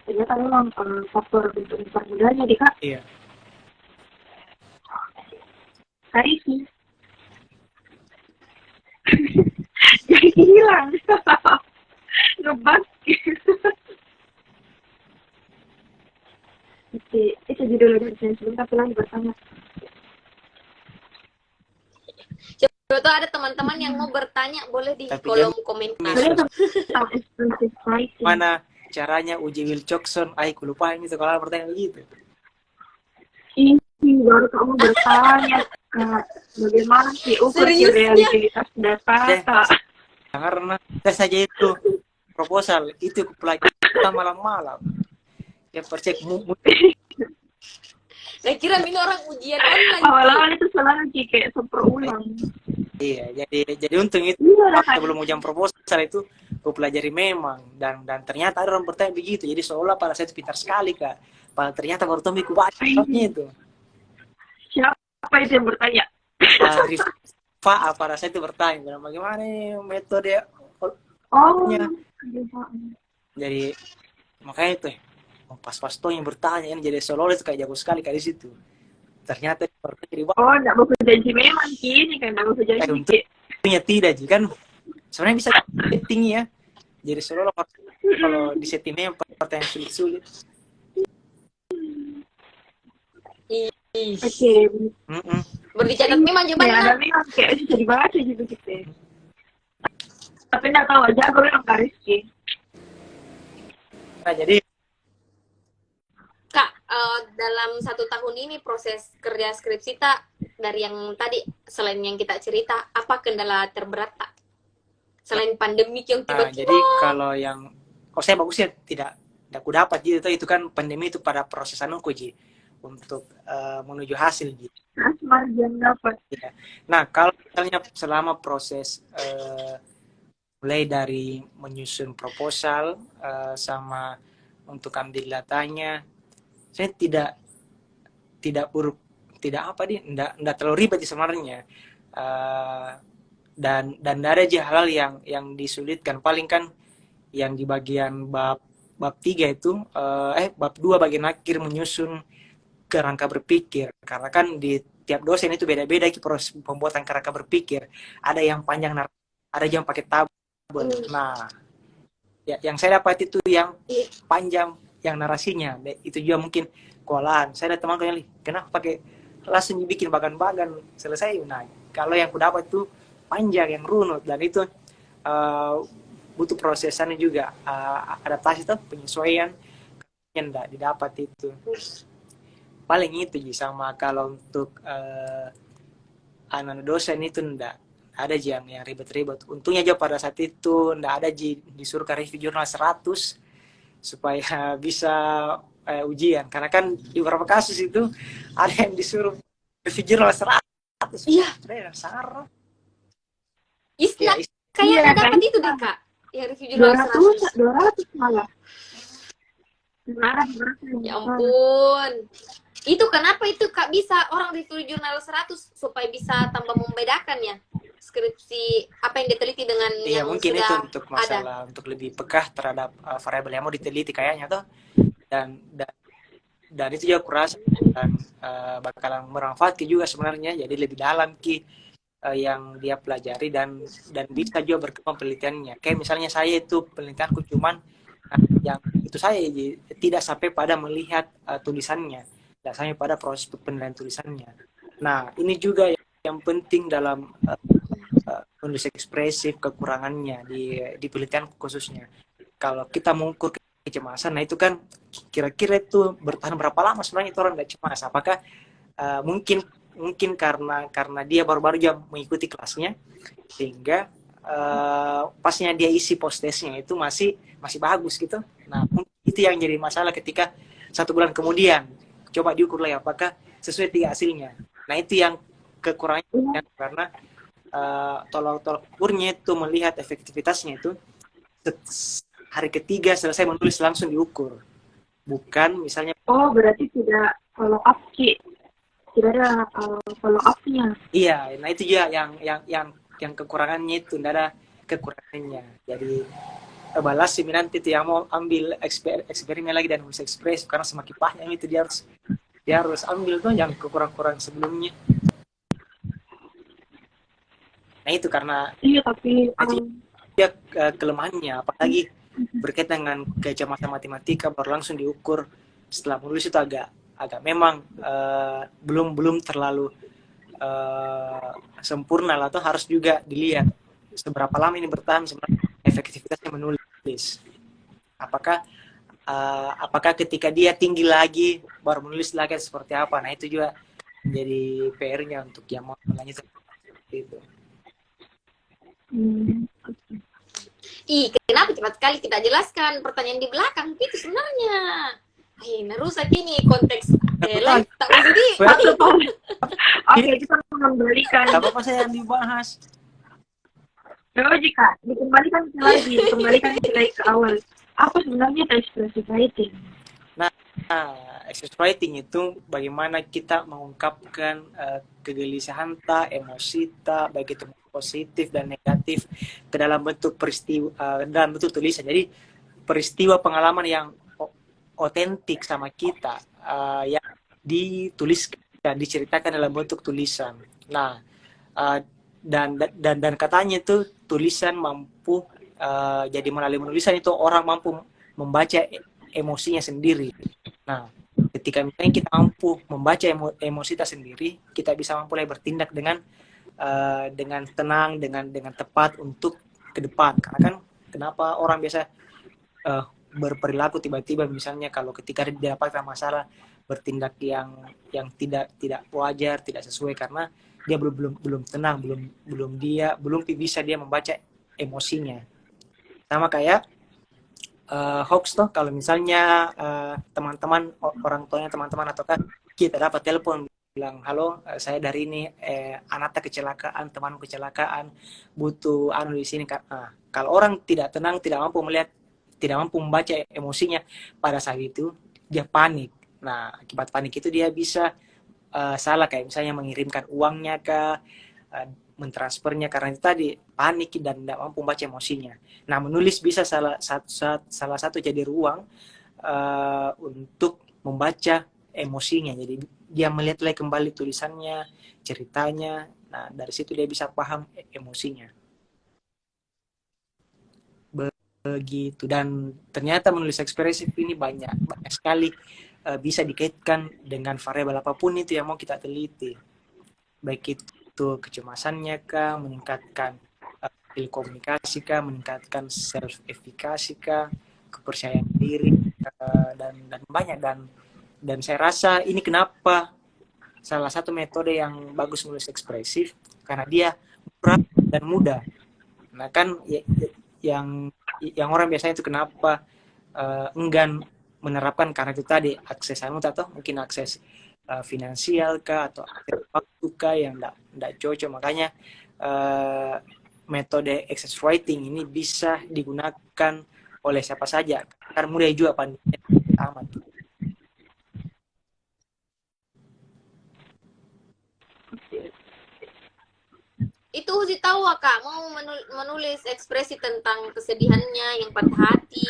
Ternyata memang faktor untuk mempermudahnya di Kak. Iya. Karisi. Jadi hilang. Ngebak. Itu judul dari saya sebentar lagi bertanya. Coba tuh ada teman-teman yang mau bertanya, boleh di Tapi kolom komentar. Mana caranya uji Wilcoxon? Aku lupa ini sekolah pertanyaan begitu. Baru kamu bertanya Kak, bagaimana sih ukur realitas data? Karena tes saja itu proposal itu pelajari malam-malam. Ya percek Saya kira ini orang ujian online. Awal-awal itu selalu kayak ulang. Iya, jadi untung itu sebelum ujian proposal itu aku pelajari memang, dan ternyata ada orang bertanya begitu. Jadi seolah pada saya itu pintar sekali Kak. Padahal ternyata baru tahu aku baca itu. Siapa itu yang bertanya? Rifa pada saya itu bertanya, bagaimana metode jadi makanya itu pas tuh yang bertanya ini, jadi seolah itu kayak jago sekali kayak di situ. Ternyata jadi enggak mau janji memang kini kan enggak mau janji. Untungnya tidak sih kan, sebenarnya bisa tinggi ya. Jadi seolah kalau di settingnya pertanyaan sulit-sulit. Oke. Berdicatat memang jawabannya. Ada memang kayak bisa dibaca gitu gitu. Tapi enggak tahu aja aku memang Kariski. Nah jadi Kak, dalam 1 tahun ini proses kerja skripsi tak, dari yang tadi selain yang kita cerita, apa kendala terberat tak? Selain pandemi yang tiba-tiba. Jadi kalau yang saya bagusnya tidak aku dapat gitu, itu kan pandemi itu pada proses aku Ji untuk menuju hasil gitu. Margin dapat. Ya. Nah kalau misalnya selama proses mulai dari menyusun proposal sama untuk ambil datanya, saya tidak terlalu ribet sebenarnya, dan ada aja hal-hal yang disulitkan, paling kan yang di bagian bab bab 3 itu bab 2 bagian akhir menyusun kerangka berpikir, karena kan di tiap dosen itu beda-beda proses pembuatan kerangka berpikir, ada yang panjang, ada yang pakai tabel. Nah, ya, yang saya dapat itu yang panjang, yang narasinya itu juga mungkin kewalahan. Saya ada teman yang kenapa pakai langsung dibikin bagan-bagan selesai. Nah, kalau yang aku dapat itu panjang, yang runut, dan itu butuh prosesannya juga, adaptasi tuh, penyesuaian yang tidak didapat itu. Paling itu sama kalau untuk anak dosen itu ndak ada yang ribet-ribet. Untungnya aja pada saat itu ndak ada disuruh ke review jurnal 100 supaya bisa ujian. Karena kan di beberapa kasus itu ada yang disuruh review jurnal 100. Iya. Dasar. Isna, Ya, kayak dapat itu deh Kak. Ya review jurnal 100. 200 malah. Ya ampun. Itu kenapa itu Kak bisa orang review jurnal 100 supaya bisa tambah membedakan ya skripsi apa yang diteliti dengan yang mungkin sudah itu untuk masalah ada. untuk lebih peka terhadap variabel yang mau diteliti kayaknya tuh, dan itu juga kurasa dan bakalan bermanfaat juga sebenarnya, jadi lebih dalam yang dia pelajari dan bisa juga berkembang penelitiannya. Kayak misalnya saya itu penelitianku cuman yang itu saya tidak sampai pada melihat tulisannya, tidak sampai pada proses penilaian tulisannya. Nah, ini juga yang penting dalam penulis ekspresif, kekurangannya di penelitian khususnya. Kalau kita mengukur kecemasan, nah itu kan kira-kira itu bertahan berapa lama sebenarnya itu orang tidak cemas. Apakah mungkin karena dia baru-baru aja mengikuti kelasnya, sehingga pasnya dia isi post-testnya itu masih bagus gitu. Nah, itu yang jadi masalah ketika 1 bulan kemudian coba diukur lagi apakah sesuai 3 hasilnya. Nah, itu yang kekurangannya, karena tolak ukurnya itu melihat efektivitasnya itu hari ketiga selesai menulis langsung diukur, bukan misalnya berarti tidak follow up tidak ada follow up-nya. Iya, nah itu juga yang kekurangannya itu, tidak ada kekurangannya. Jadi balas sih nanti itu yang mau ambil eksperimen lagi dan nulis ekspresif, karena semakin panjang itu dia harus ambil tuh yang kekurang-kurang sebelumnya. Nah itu karena tapi dia kelemahannya, apalagi berkaitan dengan kecemasan matematika baru langsung diukur setelah menulis itu agak memang belum terlalu sempurna lah, atau harus juga dilihat seberapa lama ini bertahan sebenarnya efektivitasnya menulis. Apakah ketika dia tinggi lagi baru menulis lagi seperti apa. Nah itu juga jadi PR-nya untuk yang mau melanjutkan itu. Kenapa cepat sekali kita jelaskan pertanyaan di belakang itu sebenarnya. Nerusak ini konteks live tak jadi. Oke, kita mengembalikan. Gak apa-apa saya yang dibahas. Jika dikembalikan lagi ke awal. Apa sebenarnya expressive writing? Nah, expressive writing itu bagaimana kita mengungkapkan kegelisahan emosi baik itu positif dan negatif ke dalam bentuk peristiwa, dalam bentuk tulisan. Jadi peristiwa pengalaman yang otentik sama kita yang dituliskan, diceritakan dalam bentuk tulisan. Nah, dan katanya itu tulisan mampu jadi melalui penulisan itu orang mampu membaca emosinya sendiri. Nah, ketika misalnya kita mampu membaca emosi kita sendiri, kita bisa mampu bertindak dengan tenang, dengan tepat untuk ke depan. Karena kan kenapa orang biasa berperilaku tiba-tiba misalnya kalau ketika didapatkan masalah bertindak yang tidak wajar, tidak sesuai, karena dia belum tenang, belum bisa dia membaca emosinya. Sama kayak hoax tuh, kalau misalnya teman-teman, orang tuanya teman-teman atau kan kita dapat telepon bilang, halo saya dari ini, anaknya kecelakaan, teman kecelakaan, butuh di sini. Kalau orang tidak tenang, tidak mampu membaca emosinya pada saat itu, dia panik. Nah, akibat panik itu dia bisa salah, kayak misalnya mengirimkan uangnya ke mentransfernya karena itu tadi panik dan tidak mampu membaca emosinya. Nah, menulis bisa salah satu jadi ruang untuk membaca emosinya. Jadi dia melihat lagi kembali tulisannya, ceritanya. Nah, dari situ dia bisa paham emosinya. Begitu. Dan ternyata menulis ekspresif ini banyak sekali bisa dikaitkan dengan variabel apapun itu yang mau kita teliti. Baik itu kecemasannya kah, meningkatkan skill komunikasi kah, meningkatkan self efficacy kah, kepercayaan diri, dan banyak. Dan saya rasa ini kenapa salah satu metode yang bagus menulis ekspresif, karena dia murah dan mudah. Nah kan yang orang biasanya itu kenapa enggan menerapkan, karena itu tadi akses atau mungkin akses finansial kah, atau akses waktu kah yang tidak cocok. Makanya metode excess writing ini bisa digunakan oleh siapa saja, karena mudah juga panduannya aman. Itu Uzi tahu Kak, mau menulis ekspresi tentang kesedihannya, yang patah hati,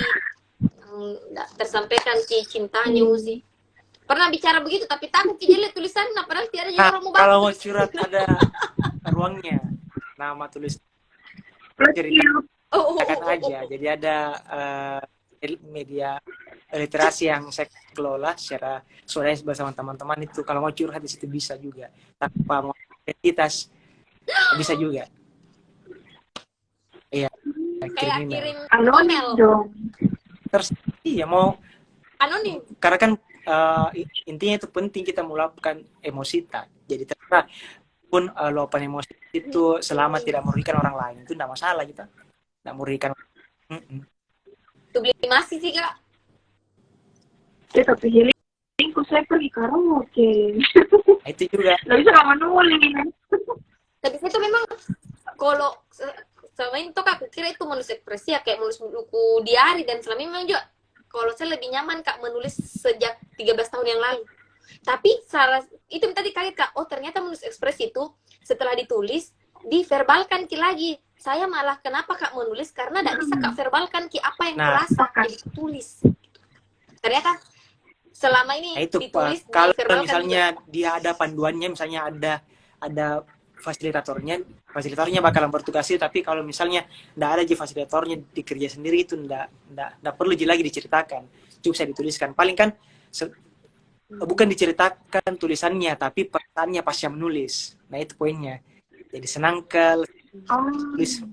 yang tidak tersampaikan cintanya Uzi. Pernah bicara begitu, tapi takut lihat tulisan, padahal tiada juga orang mau baca. Kalau mau curhat ada ruangnya, nama tulis cerita aja. Jadi ada media literasi yang saya kelola secara swadaya bersama teman-teman itu. Kalau mau curhat di situ bisa juga, tanpa mau identitas bisa juga. Iya, Kayak kirim anonim dong. Terus iya mau anonim. Karena kan intinya itu penting kita meluapkan emosi tak. Jadi terserah pun luapan emosi itu selama tidak merugikan orang lain itu tidak masalah kita. Tidak merugikan. Sublimasi sih Kak. Ya tapi healingku saya pergi karaoke. Nah, itu juga. Nggak bisa nggak menulis. Tapi saya tuh memang kalau selama ini tuh Kak, aku kira itu menulis ekspresi ya kayak menulis buku diary, dan selama ini memang juga kalau saya lebih nyaman Kak menulis sejak 13 tahun yang lalu. Tapi itu tadi kaget Kak, oh ternyata menulis ekspresi itu setelah ditulis diverbalkan Ki lagi. Saya malah kenapa Kak menulis, karena tidak bisa Kak verbalkan Ki apa yang kurasa, jadi tulis. Ternyata selama ini itu ditulis, kalau juga. misalnya dia ada panduannya, misalnya ada fasilitatornya bakalan bertugasi. Tapi kalau misalnya tidak ada fasilitatornya, dikerja sendiri, itu tidak perlu lagi diceritakan, cukup saya dituliskan. Paling kan bukan diceritakan tulisannya, tapi perasaannya pas yang menulis. Nah itu poinnya. Jadi senang tulis,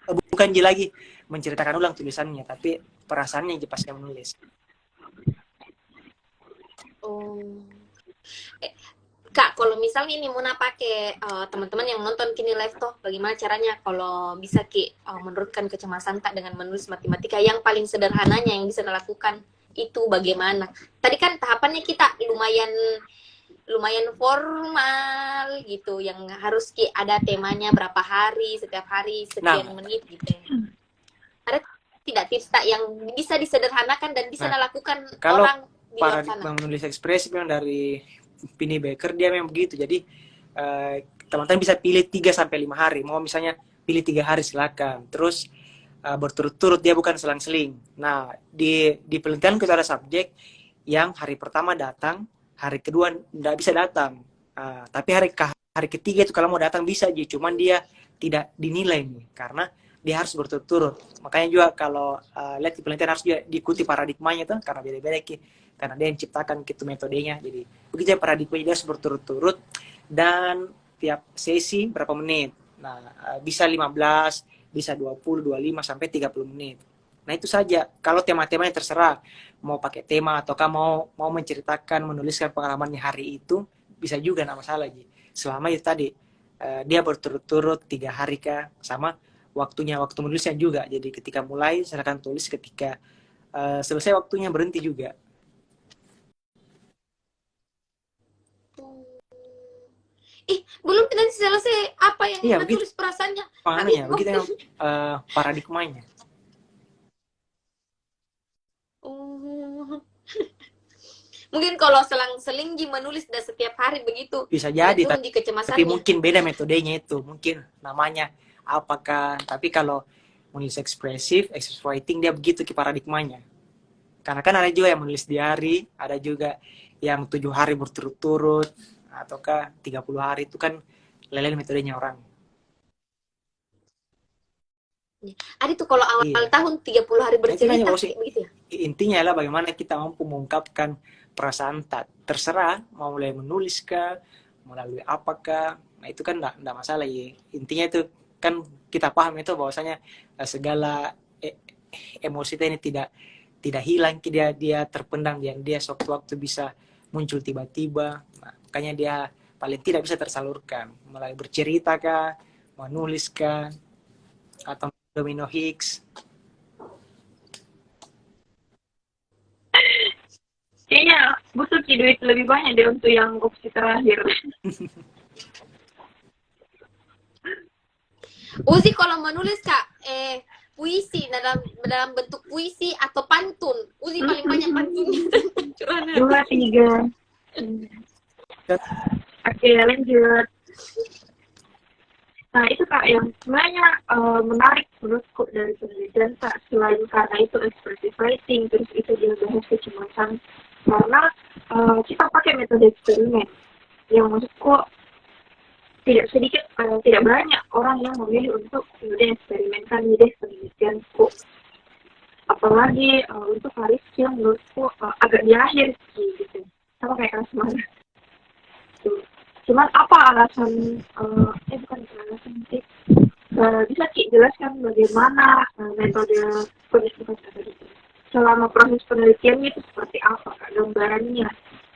bukan lagi menceritakan ulang tulisannya, tapi perasaannya pas yang menulis. Kak, kalau misalnya ini Muna pakai teman-teman yang nonton kini live toh, bagaimana caranya kalau bisa Ki menurunkan kecemasan Kak dengan menulis matematika yang paling sederhananya yang bisa dilakukan itu bagaimana? Tadi kan tahapannya kita lumayan formal gitu, yang harus Ki ada temanya berapa hari, setiap hari sekian menit gitu. Ada tidak tips tak yang bisa disederhanakan dan bisa dilakukan orang di luar sana? Paradigma menulis ekspresif yang dari Pini Baker dia memang begitu. Jadi teman-teman bisa pilih 3-5 hari. Mau misalnya pilih 3 hari silakan. Terus berturut-turut, dia bukan selang-seling. Nah, di penelitian kita ada subjek yang hari pertama datang, hari kedua tidak bisa datang. Tapi hari ketiga itu kalau mau datang bisa aja, cuman dia tidak dinilai nih karena dia harus berturut-turut. Makanya juga kalau lihat di penelitian harus juga diikuti paradigmanya tuh, karena beda-beda karena dia yang ciptakan gitu metodenya. Jadi begitu paradigmanya, dia harus berturut-turut dan tiap sesi berapa menit. Nah, bisa 15, bisa 20, 25 sampai 30 menit. Nah, itu saja. Kalau tema-temanya terserah mau pakai tema ataukah mau menceritakan, menuliskan pengalamannya hari itu, bisa juga, enggak masalah Ji. Selama itu tadi dia berturut-turut 3 hari kah, sama waktu menulisnya juga. Jadi ketika mulai silakan tulis, ketika selesai waktunya berhenti juga. Belum nanti selesai apa yang tulis perasaannya. Makanya begitu yang paradigmanya. Mungkin kalau selang-seling Ji menulis dan setiap hari begitu, Bisa ya jadi, turun di tapi kecemasannya. mungkin beda metodenya itu, mungkin namanya apakah. Tapi kalau menulis ekspresif writing dia begitu paradigmanya. Karena kan ada juga yang menulis diary, ada juga yang 7 hari berturut-turut, ataukah 30 hari, itu kan lele metodenya orang. Ada tuh kalau awal Iya. tahun 30 hari Nah, itu nanya bercerita, bahwa kayak begitu ya. intinya adalah bagaimana kita mampu mengungkapkan perasaan tak terserah, mau mulai menulis kah, melalui apakah. Nah, itu kan enggak masalah ya. Intinya itu kan kita paham itu bahwasanya segala emosi ini tidak hilang, dia terpendam, dia sewaktu-waktu bisa muncul tiba-tiba. Nah, makanya dia paling tidak bisa tersalurkan melalui bercerita kah, menulis kah, atau domino Higgs. Kayaknya butuh duit lebih banyak deh untuk yang opsi terakhir. Uzi kalau menulis Kak, puisi dalam bentuk puisi atau pantun. Uzi paling banyak pantunnya. Curana. 2, 3. Oke, lanjut. Nah, itu Kak yang sebenarnya menarik menurutku dari penelitian Kak. Selain karena itu expressive writing, terus itu dia bahas kecemasan. Karena kita pakai metode eksperimen. Yang maksudku tidak sedikit, tidak banyak orang yang memilih untuk kemudian eksperimenkan ide penelitianku. Apalagi untuk Rizky yang menurutku agak di akhir sih gitu. Sama kayak Asmara. Cuman apa alasan, bukan alasan sih. Bisa Ki jelaskan bagaimana metode penelitian selama proses penelitiannya itu seperti apa Kak, gambarannya.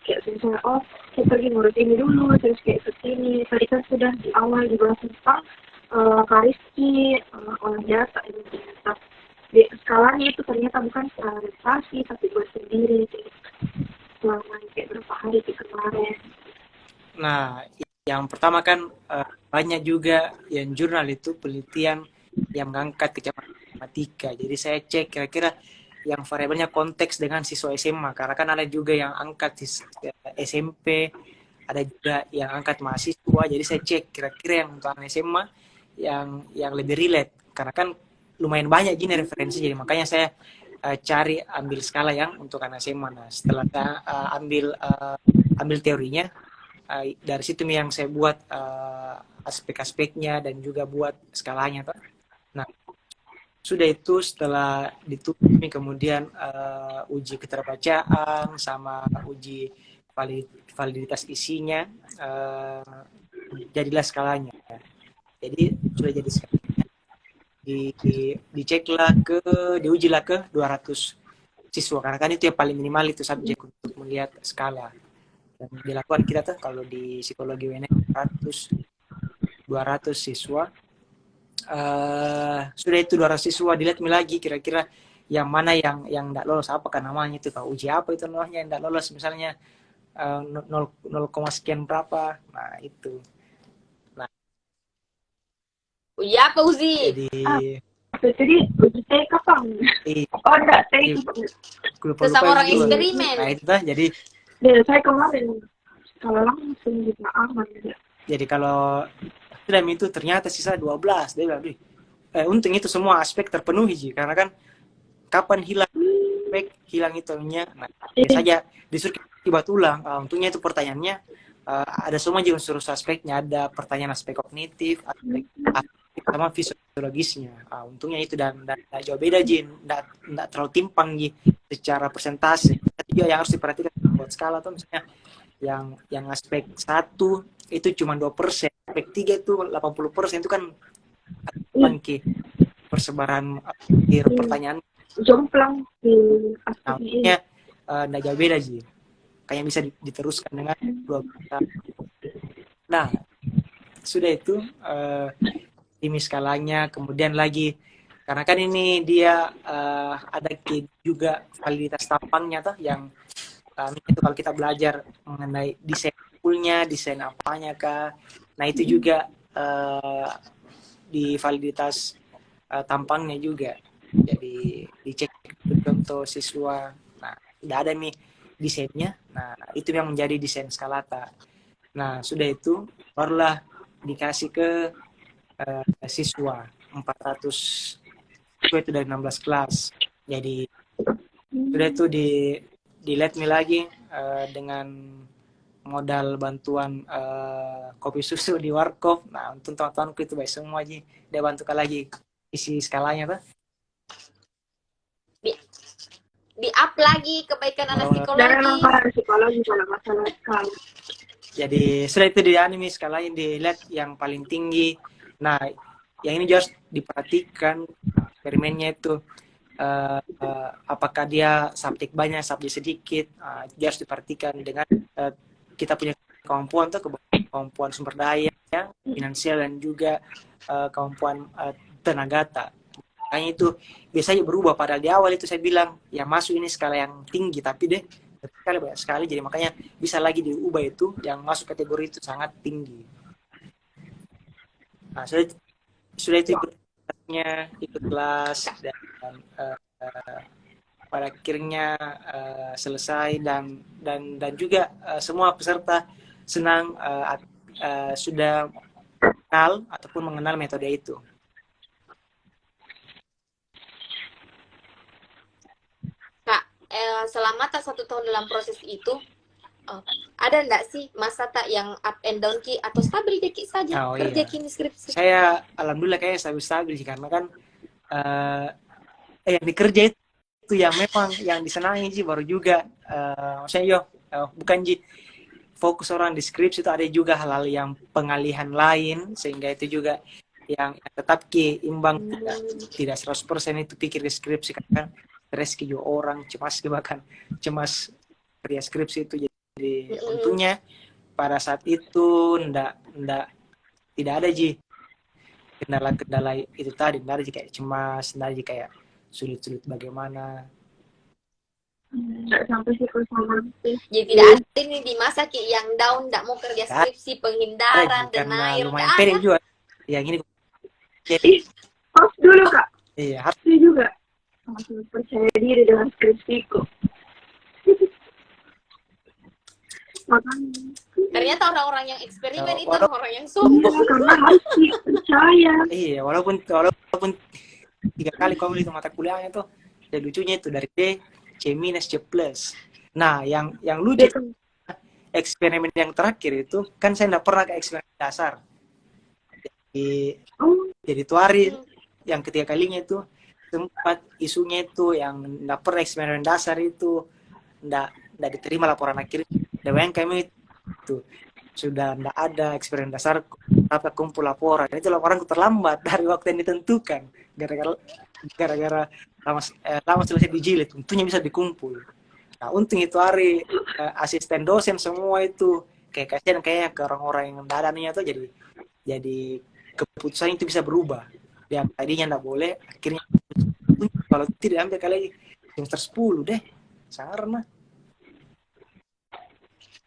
Kayak misalnya, kita pergi ngurus ini dulu, terus kayak begini. Tadi kan sudah di awal dibahas tentang Rizky, olah data, ini ternyata di skalanya itu ternyata bukan skala prestasi, tapi buat sendiri. Selama kayak berapa hari di kemarin. Nah, yang pertama kan banyak juga yang jurnal itu penelitian yang mengangkat kecepatan matematika. Jadi saya cek kira-kira yang variabelnya konteks dengan siswa SMA. Karena kan ada juga yang angkat SMP, ada juga yang angkat mahasiswa. Jadi saya cek kira-kira yang untuk anak SMA yang lebih relate. Karena kan lumayan banyak gini referensi. Jadi makanya saya cari ambil skala yang untuk anak SMA. Nah, setelah ambil teorinya, dari situ yang saya buat aspek-aspeknya dan juga buat skalanya. Nah, sudah itu setelah ditutup kemudian uji keterbacaan sama uji validitas isinya, jadilah skalanya. Jadi sudah jadi skalanya, diceklah diujilah ke 200 siswa, karena kan itu yang paling minimal itu subjek untuk melihat skala. Dan dilakukan kita tuh kalau di psikologi UNS 200 siswa. Sudah itu 200 siswa dilihat lagi kira-kira yang mana yang tidak lolos, apakah namanya itu, kalau uji apa itu namanya yang tidak lolos, misalnya 0, sekian berapa. Nah itu. Nah, Uji apa Uzi? Jadi uji saya kapan? Enggak, saya lupa Sesama orang juga. eksperimen. Nah itu dah, jadi saya kemarin kalau langsung bisa aman ya. Jadi kalau sudah itu ternyata sisa 12, dia bilang, untung itu semua aspek terpenuhi Ji, karena kan kapan hilang aspek, hilang itunya. Nah, saja disuruh buat ulang. Untungnya itu pertanyaannya ada semua juga unsur aspeknya, ada pertanyaan aspek kognitif, aspek sama fisiologisnya. Untungnya itu dan jauh beda Ji, tidak terlalu timpang Ji secara persentase. Tapi juga yang harus diperhatikan buat skala tuh misalnya yang aspek 1 itu cuma 2%, aspek 3 itu 80%, itu kan bangki persebaran pertanyaan jomplang di aspeknya. Nggak jauh beda sih, kayak bisa diteruskan dengan 2%. Nah sudah itu ini skalanya, kemudian lagi karena kan ini dia ada juga validitas tampangnya tuh yang itu kalau kita belajar mengenai desain poolnya, desain apanya kah. Nah itu juga di validitas tampangnya juga. Jadi dicek untuk siswa. Nah tidak ada nih desainnya. Nah, itu yang menjadi desain Skalata. Nah, sudah itu barulah dikasih ke siswa 400 siswa itu dari 16 kelas. Jadi sudah itu di let me lagi dengan modal bantuan kopi susu di warkop. Nah, untuk teman-temanku itu baik semua aja. Dia bantukan lagi isi skalanya tuh. Di up lagi kebaikan anak Dan memang psikologi. para psikologi kalau masalah sekali. Jadi sudah itu di anime skalanya dilihat yang paling tinggi. Nah, yang ini harus diperhatikan eksperimennya itu apakah dia subjek banyak, subjek sedikit. Dia harus diperhatikan dengan kita punya kemampuan tuh, kemampuan sumber daya, finansial dan juga kemampuan tenaga tak. Makanya itu biasanya berubah. Padahal di awal itu saya bilang ya masuk ini skala yang tinggi, tapi deh sekali banyak sekali, jadi makanya bisa lagi diubah itu yang masuk kategori itu sangat tinggi. Nah, sudah itu ikut kelas dan pada akhirnya selesai dan juga semua peserta senang sudah kenal ataupun mengenal metode itu. Kak, selama 1 tahun dalam proses itu, ada enggak sih masa tak yang up and down ki atau stabil dikit saja Oh, kerja iya. kini skripsi? Saya alhamdulillah kayaknya stabil-stabil sih, karena kan yang dikerja itu yang memang yang disenangi sih baru juga maksudnya bukan ji fokus orang di skripsi, itu ada juga hal-hal yang pengalihan lain, sehingga itu juga yang tetap imbang, tidak 100% itu pikir di skripsi, kan stres ke orang cemas, bahkan cemas kerja skripsi itu. Jadi untungnya pada saat itu tidak ada ji kendala-kendala itu tadi, tidak ada ji kayak cemas, tidak ada ji kayak sulit-sulit bagaimana. Nggak sampai psikosomasi. Jadi tidak ada ini di masa ki yang down, tidak mau kerja skripsi, penghindaran, karena denial, lumayan tidak pendek ada. juga yang ini. Ih, harus dulu Kak. Iya, harus Saya juga langsung percaya diri dengan skripsiku. Makanya. Ternyata orang-orang yang eksperimen itu Walaupun- orang yang sombong. Iya, karena harus percaya. iya, walaupun 3 kali kamu itu mata kuliahnya tuh, dan lucunya itu dari D C minus C plus. Nah, yang lucu Betul. eksperimen yang terakhir itu kan saya nggak pernah ke eksperimen dasar. Jadi tuari yang ketiga kalinya itu sempat isunya itu yang nggak pernah eksperimen dasar itu nggak diterima laporan akhir. Dan kami itu sudah nggak ada eksperimen dasar, tapi kumpul laporan. Itu laporanku terlambat dari waktu yang ditentukan gara-gara lama selesai dijilid. Tentunya bisa dikumpul. Nah, untung itu hari asisten dosen semua itu kayak kasihan kayaknya ke orang-orang yang dadanya tuh, jadi keputusan itu bisa berubah. Yang tadinya nggak boleh, akhirnya kalau tidak ambil kali semester 10 deh, sarna.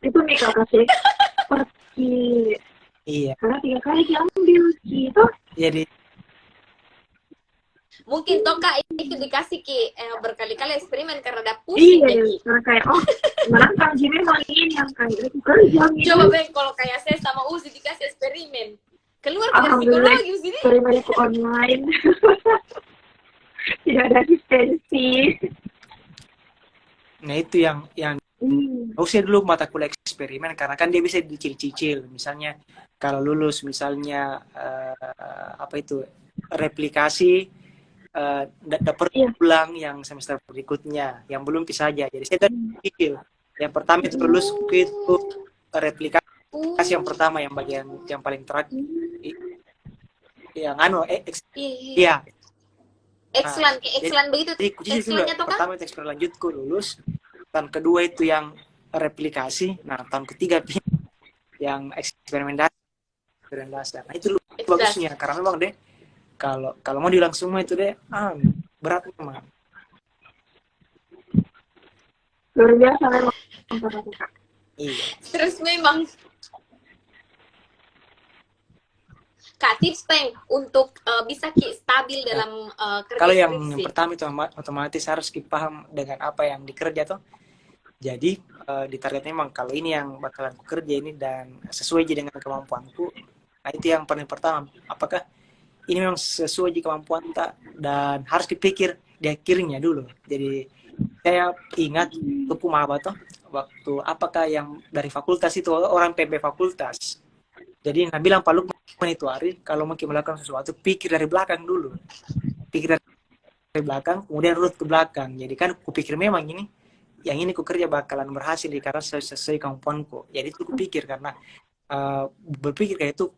Itu nih kakak sih seperti Iya. karena 3 kali diambil gitu. Jadi Mungkin toh Kak itu dikasih ki berkali-kali eksperimen karena ada pusing. Iya, karena kayak menantang sih memang ini yang kayak itu kerja gitu. Coba Bang, kalau kayak saya sama Uzi dikasih eksperimen, keluar dari Alhamdulillah psikologi Uzi ini. eksperimen itu online. Tidak ada asistensi. nah itu yang usah dulu mata kuliah eksperimen, karena kan dia bisa dicicil. Misalnya kalau lulus misalnya apa itu replikasi dapat ulang yang semester berikutnya, yang belum bisa aja. Jadi saya tadi dicicil. Yang pertama itu lulus itu replikasi yang pertama, yang bagian yang paling terakhir yang iya. Excellent begitu. Jadi excellentnya tuh kan? Pertama itu eksperimen lanjutku lulus, tahun kedua itu yang replikasi, nah tahun ketiga yang eksperimen dasar. Nah itu bagusnya, karena memang deh kalau mau diulang semua itu deh berat memang. Luar biasa memang. Iya. Terus memang Kak, tips Peng untuk bisa stabil dalam kerja kalau yang skripsi. pertama itu otomatis harus paham dengan apa yang dikerja tuh. Jadi ditarget memang kalau ini yang bakalan ku kerja ini dan sesuai aja dengan kemampuanku. Nah itu yang paling pertama. Apakah ini memang sesuai aja kemampuan tak, dan harus dipikir di akhirnya dulu. Jadi saya ingat waktu maba tuh, waktu apakah yang dari fakultas itu orang PB fakultas. Jadi nah bilang Pak Lukman itu hari kalau mungkin melakukan sesuatu pikir dari belakang dulu. Pikir dari belakang kemudian urut ke belakang. Jadi kan kupikir memang ini yang ini ku kerja bakalan berhasil karena sesuai kemampuanku. Jadi itu kupikir karena berpikir kayak itu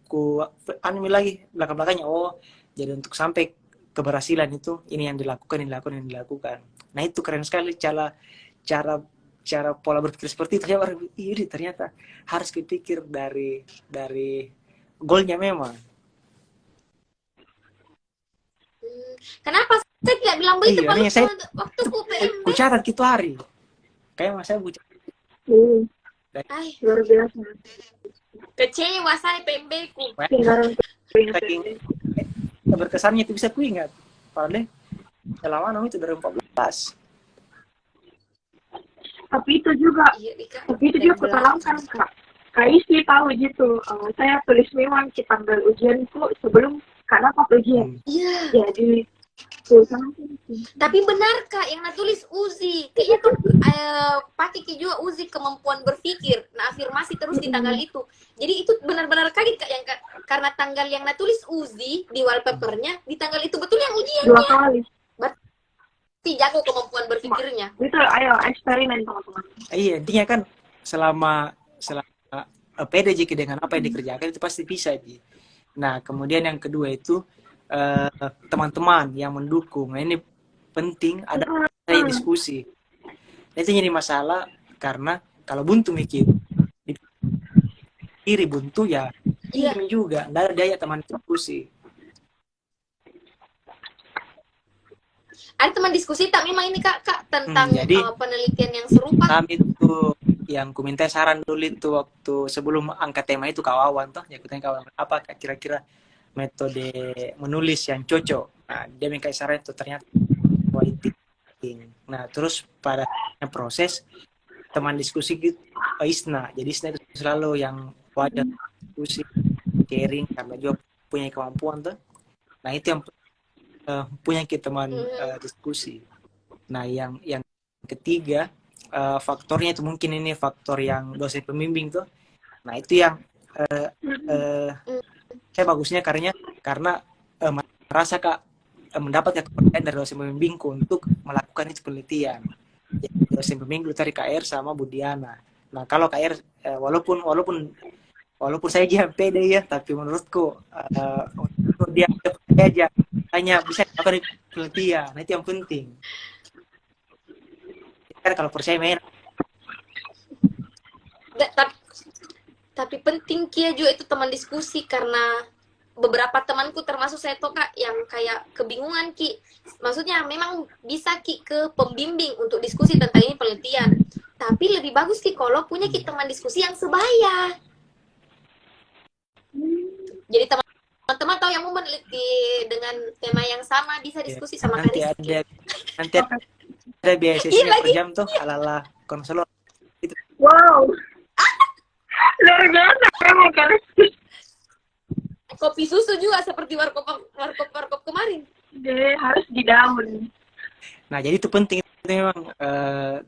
ku anu lagi belakang-belakangnya, oh jadi untuk sampai keberhasilan itu ini yang dilakukan, ini dilakukan. Nah itu keren sekali cara cara cara pola berpikir seperti itu. Ya ini ternyata harus dipikir dari goalnya memang. Kenapa saya tidak bilang begitu Iya, Pak nih saya waktu ku PMB? ku catat gitu hari. Kayak mas saya buka Ay, Luar biasa. kecewa saya PMB ku. Tinggal saking berkesannya itu bisa ku ingat. Padahal selama itu 2014. Tapi itu juga Iya, Dika. kuterangkan Kak. Kak Isi tahu gitu. Saya tulis memang di tanggal ujianku sebelum Kak dapat ujian. Iya. Jadi sama Tapi benar Kak yang tulis Uzi. Kayaknya tuh pakai juga Uzi kemampuan berpikir. Nah, afirmasi terus di tanggal itu. Jadi itu benar-benar kaget Kak yang karena tanggal yang tulis Uzi di wallpapernya di tanggal itu betul yang ujian. 2 kali. Si jago kemampuan berpikirnya. Itu ayo eksperimen teman-teman. Iya, intinya kan selama pede jika dengan apa yang dikerjakan itu pasti bisa Ji. Nah, kemudian yang kedua itu teman-teman yang mendukung. Nah, ini penting ada diskusi. Nah, itu jadi masalah karena kalau buntu mikir diri buntu ya Iya. juga nggak ada daya teman diskusi. Ada teman diskusi tak memang ini Kak tentang jadi penelitian yang serupa. kami itu yang ku minta saran dulu itu waktu sebelum angkat tema itu kawan toh, ya kutanya kawan apa kira-kira metode menulis yang cocok. Nah, dia minta saran itu ternyata writing. Nah, terus pada proses teman diskusi gitu Isna. Jadi Isna itu selalu yang wajar diskusi, sharing karena juga punya kemampuan tuh. Nah, itu yang punya kita teman diskusi. Nah, yang ketiga faktornya itu mungkin ini faktor yang dosen pembimbing tuh. Nah, itu yang saya bagusnya karena merasa Kak mendapat kepercayaan dari dosen pembimbingku untuk melakukan itu penelitian. Jadi, dosen pembimbing dari KR sama Budiana. Nah, kalau KR walaupun saya jangan pede ya, tapi menurutku dia aja hanya bisa melakukan penelitian. Nah, itu yang penting. Karena kalau percaya main. Tapi penting Kia juga itu teman diskusi karena beberapa temanku termasuk saya tuh Kak yang kayak kebingungan Ki. Maksudnya memang bisa Ki ke pembimbing untuk diskusi tentang ini penelitian. Tapi lebih bagus Ki kalau punya Ki teman diskusi yang sebaya. Jadi teman-teman tahu yang mau meneliti dengan tema yang sama bisa diskusi sama nanti Kariski. Nanti ada biaya sesinya per jam tuh ala-ala konselor. Wow. Luar biasa memang Kariski. Kopi susu juga seperti warkop kemarin. Harus di daun. Nah, jadi itu penting itu memang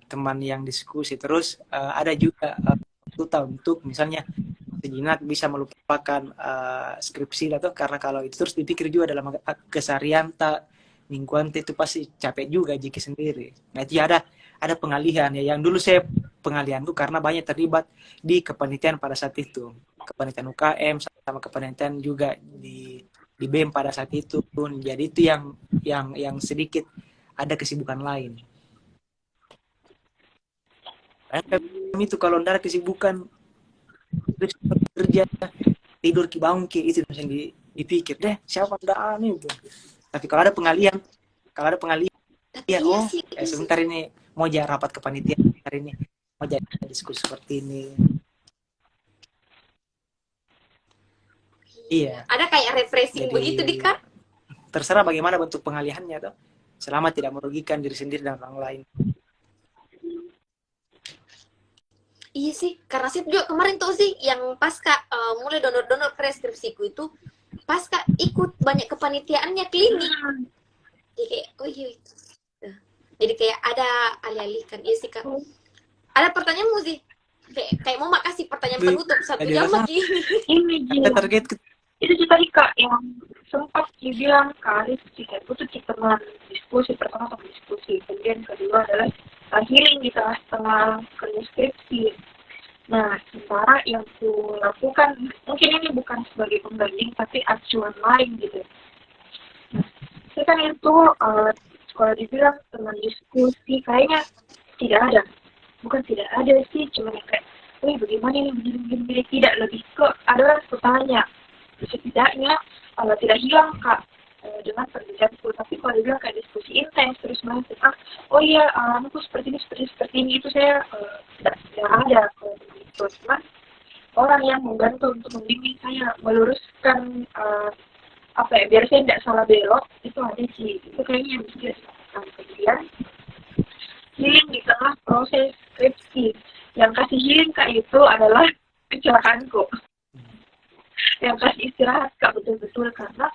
teman yang diskusi. Terus ada juga untuk misalnya sejenak bisa melupakan skripsi atau karena kalau itu terus dipikir juga dalam keseharian tak lingkungan itu pasti capek juga jiki sendiri. Nah, itu ada pengalihan ya. Yang dulu saya pengalihanku karena banyak terlibat di kepanitiaan pada saat itu. Kepanitiaan UKM sama kepanitiaan juga di BEM pada saat itu pun. Jadi itu yang sedikit ada kesibukan lain. Kami itu kalau ada kesibukan kerja tidur ki bangun ki itu yang dipikir deh siapa ndak aneh itu. Tapi kalau ada pengalihan ya oh sebentar ini mau rapat kepanitiaan hari ini mau jadi diskusi seperti ini. Iya. Ada kayak refreshing Jadi, begitu Dika. Terserah bagaimana bentuk pengalihannya tuh. Selama tidak merugikan diri sendiri dan orang lain. Iya sih, karena sih juga kemarin tuh sih yang pas Kak mulai donor-donor preskripsiku itu pas Kak ikut banyak kepanitiaannya klinik. Hmm. Jadi kayak oh iya itu. Jadi kayak ada alih-alih kan. Iya sih Kak. Ada pertanyaanmu sih. Kayak mau makasih pertanyaan Wih, penutup 1 jam dirasa lagi. Ini ada Ji, target itu sih tadi Kak yang sempat dibilang Kak Aris jika itu tuh teman diskusi pertama sama diskusi, kemudian kedua adalah healing di tengah-tengah kerja skripsi. Nah, sementara yang ku lakukan mungkin ini bukan sebagai pembanding tapi acuan lain gitu. Nah, saya kan itu kalau dibilang teman diskusi kayaknya tidak ada, bukan tidak ada sih, cuma kayak, wih bagaimana ini begini, tidak, lebih ke adalah bertanya. Setidaknya tidak hilang Kak dengan pekerjaanku, tapi kalau dibilang kayak diskusi intens terus bahas tentang oh iya aku seperti ini itu saya tidak ada itu, cuma orang yang membantu untuk membimbing saya meluruskan apa ya biar saya tidak salah belok itu ada sih, itu kayaknya yang bisa dilakukan. Kemudian healing di tengah proses skripsi, yang kasih healing Kak itu adalah kecelakaanku, yang kasih istirahat Kak betul-betul, karena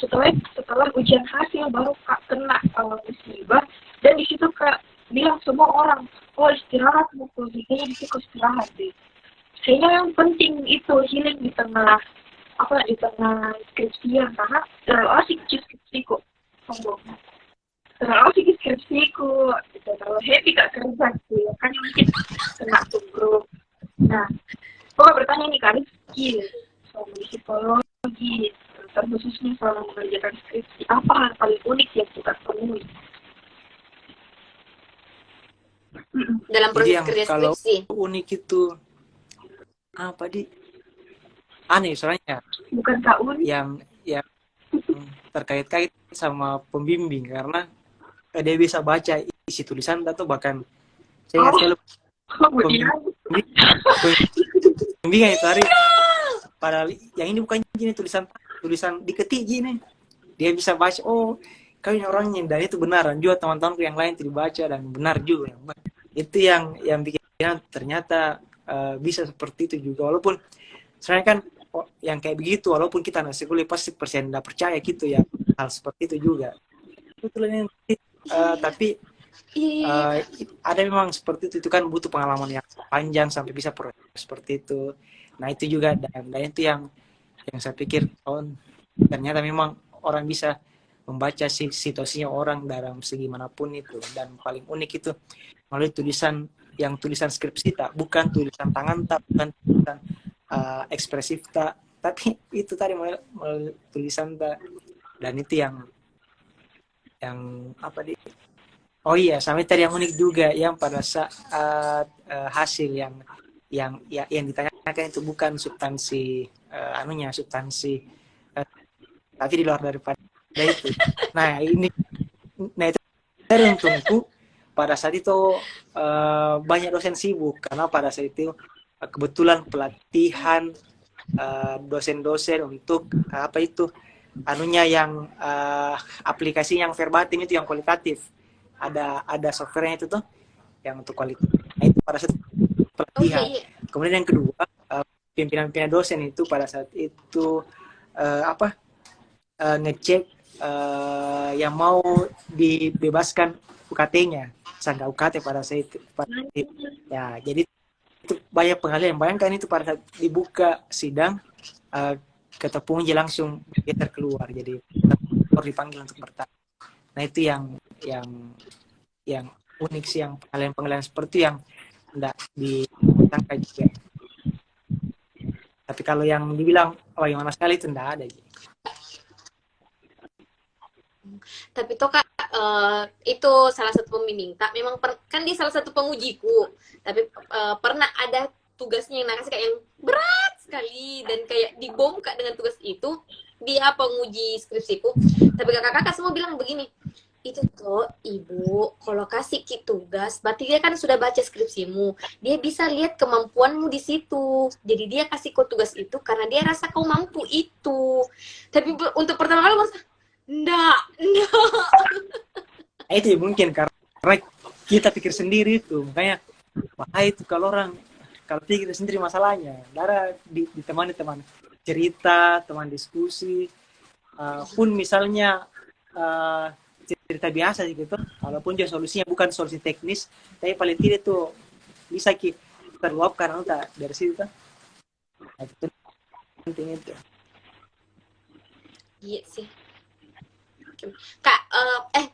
setelah ujian hasil baru Kak kena musibah, dan di situ Kak bilang semua orang, oh istirahat mukul, kayaknya di situ istirahat deh. Kayaknya yang penting itu healing di tengah skripsian, karena terlalu asik skripsiku, sombong. Terlalu asik skripsiku, terlalu happy Kak kerja sih, makanya mungkin kena tuh grup. Nah, kok bertanya nih Kak Rizky, soal psikologi, terkhususnya selama mengerjakan skripsi, apa hal paling unik yang kita temui? Dalam jadi proses yang kerja kalau skripsi. unik itu apa aneh soalnya Bukan Kak unik? yang terkait-kait sama pembimbing, karena dia bisa baca isi tulisan atau bahkan saya ingat sekali pembimbingan itu hari, padahal yang ini bukan gini tulisan diketik gini, dia bisa baca, oh kau ini orangnya, dan itu benaran juga teman-temanku yang lain tidak baca dan benar juga. Itu yang bikin ternyata bisa seperti itu juga, walaupun sebenarnya kan yang kayak begitu walaupun kita nasi kuliah pasti persen tidak percaya gitu ya hal seperti itu juga betulnya. Tapi ada memang seperti itu kan butuh pengalaman yang panjang sampai bisa proses seperti itu. Nah itu juga, dan itu yang saya pikir, oh ternyata memang orang bisa membaca situasinya orang dalam segi manapun itu, dan paling unik itu melalui tulisan skripsi tak, bukan tulisan tangan tak, bukan tulisan ekspresif tak, tapi itu tadi melalui tulisan tak. Dan itu yang apa di oh iya, sampai tadi yang unik juga yang pada saat hasil yang ditanyakan itu bukan substansi substansi tapi di luar daripada itu. Nah ini, nah itu dari untungku pada saat itu banyak dosen sibuk, karena pada saat itu kebetulan pelatihan dosen-dosen untuk apa itu yang aplikasi yang verbatim itu yang kualitatif, ada softwarenya itu tuh yang untuk kualitas. Nah itu pada saat pelatihan. Kemudian yang kedua pimpinan dosen itu pada saat itu ngecek yang mau dibebaskan UKT-nya, sangka UKT pada saat itu. Ya, jadi itu banyak pengalian. Bayangkan itu pada saat dibuka sidang, ketua penguji langsung dia keluar, jadi dipanggil untuk bertanya. Nah itu yang unik sih, yang pengalian seperti yang tidak disangka juga. Tapi kalau yang dibilang bagaimana sekali itu tidak ada. Tapi toh Kak, itu salah satu pembimbing tak memang kan dia salah satu pengujiku, tapi pernah ada tugasnya yang nakasih kayak yang berat sekali, dan kayak dibom Kak dengan tugas itu, dia penguji skripsiku. Tapi kakak-kakak semua bilang begini, itu tuh ibu kalau kasih tugas berarti dia kan sudah baca skripsimu, dia bisa lihat kemampuanmu di situ, jadi dia kasih kau tugas itu karena dia rasa kau mampu itu. Tapi untuk pertama kali masa enggak. Itu mungkin karena kita pikir sendiri itu, makanya wah itu kalau orang kalau pikir sendiri masalahnya, Dara ditemani teman cerita, teman diskusi, pun misalnya uh, cerita biasa gitu, walaupun juga solusinya bukan solusi teknis, tapi paling tidak tuh bisa terluapkan tak dari situ tuh. Nah, itu penting itu. Iya sih. Kak,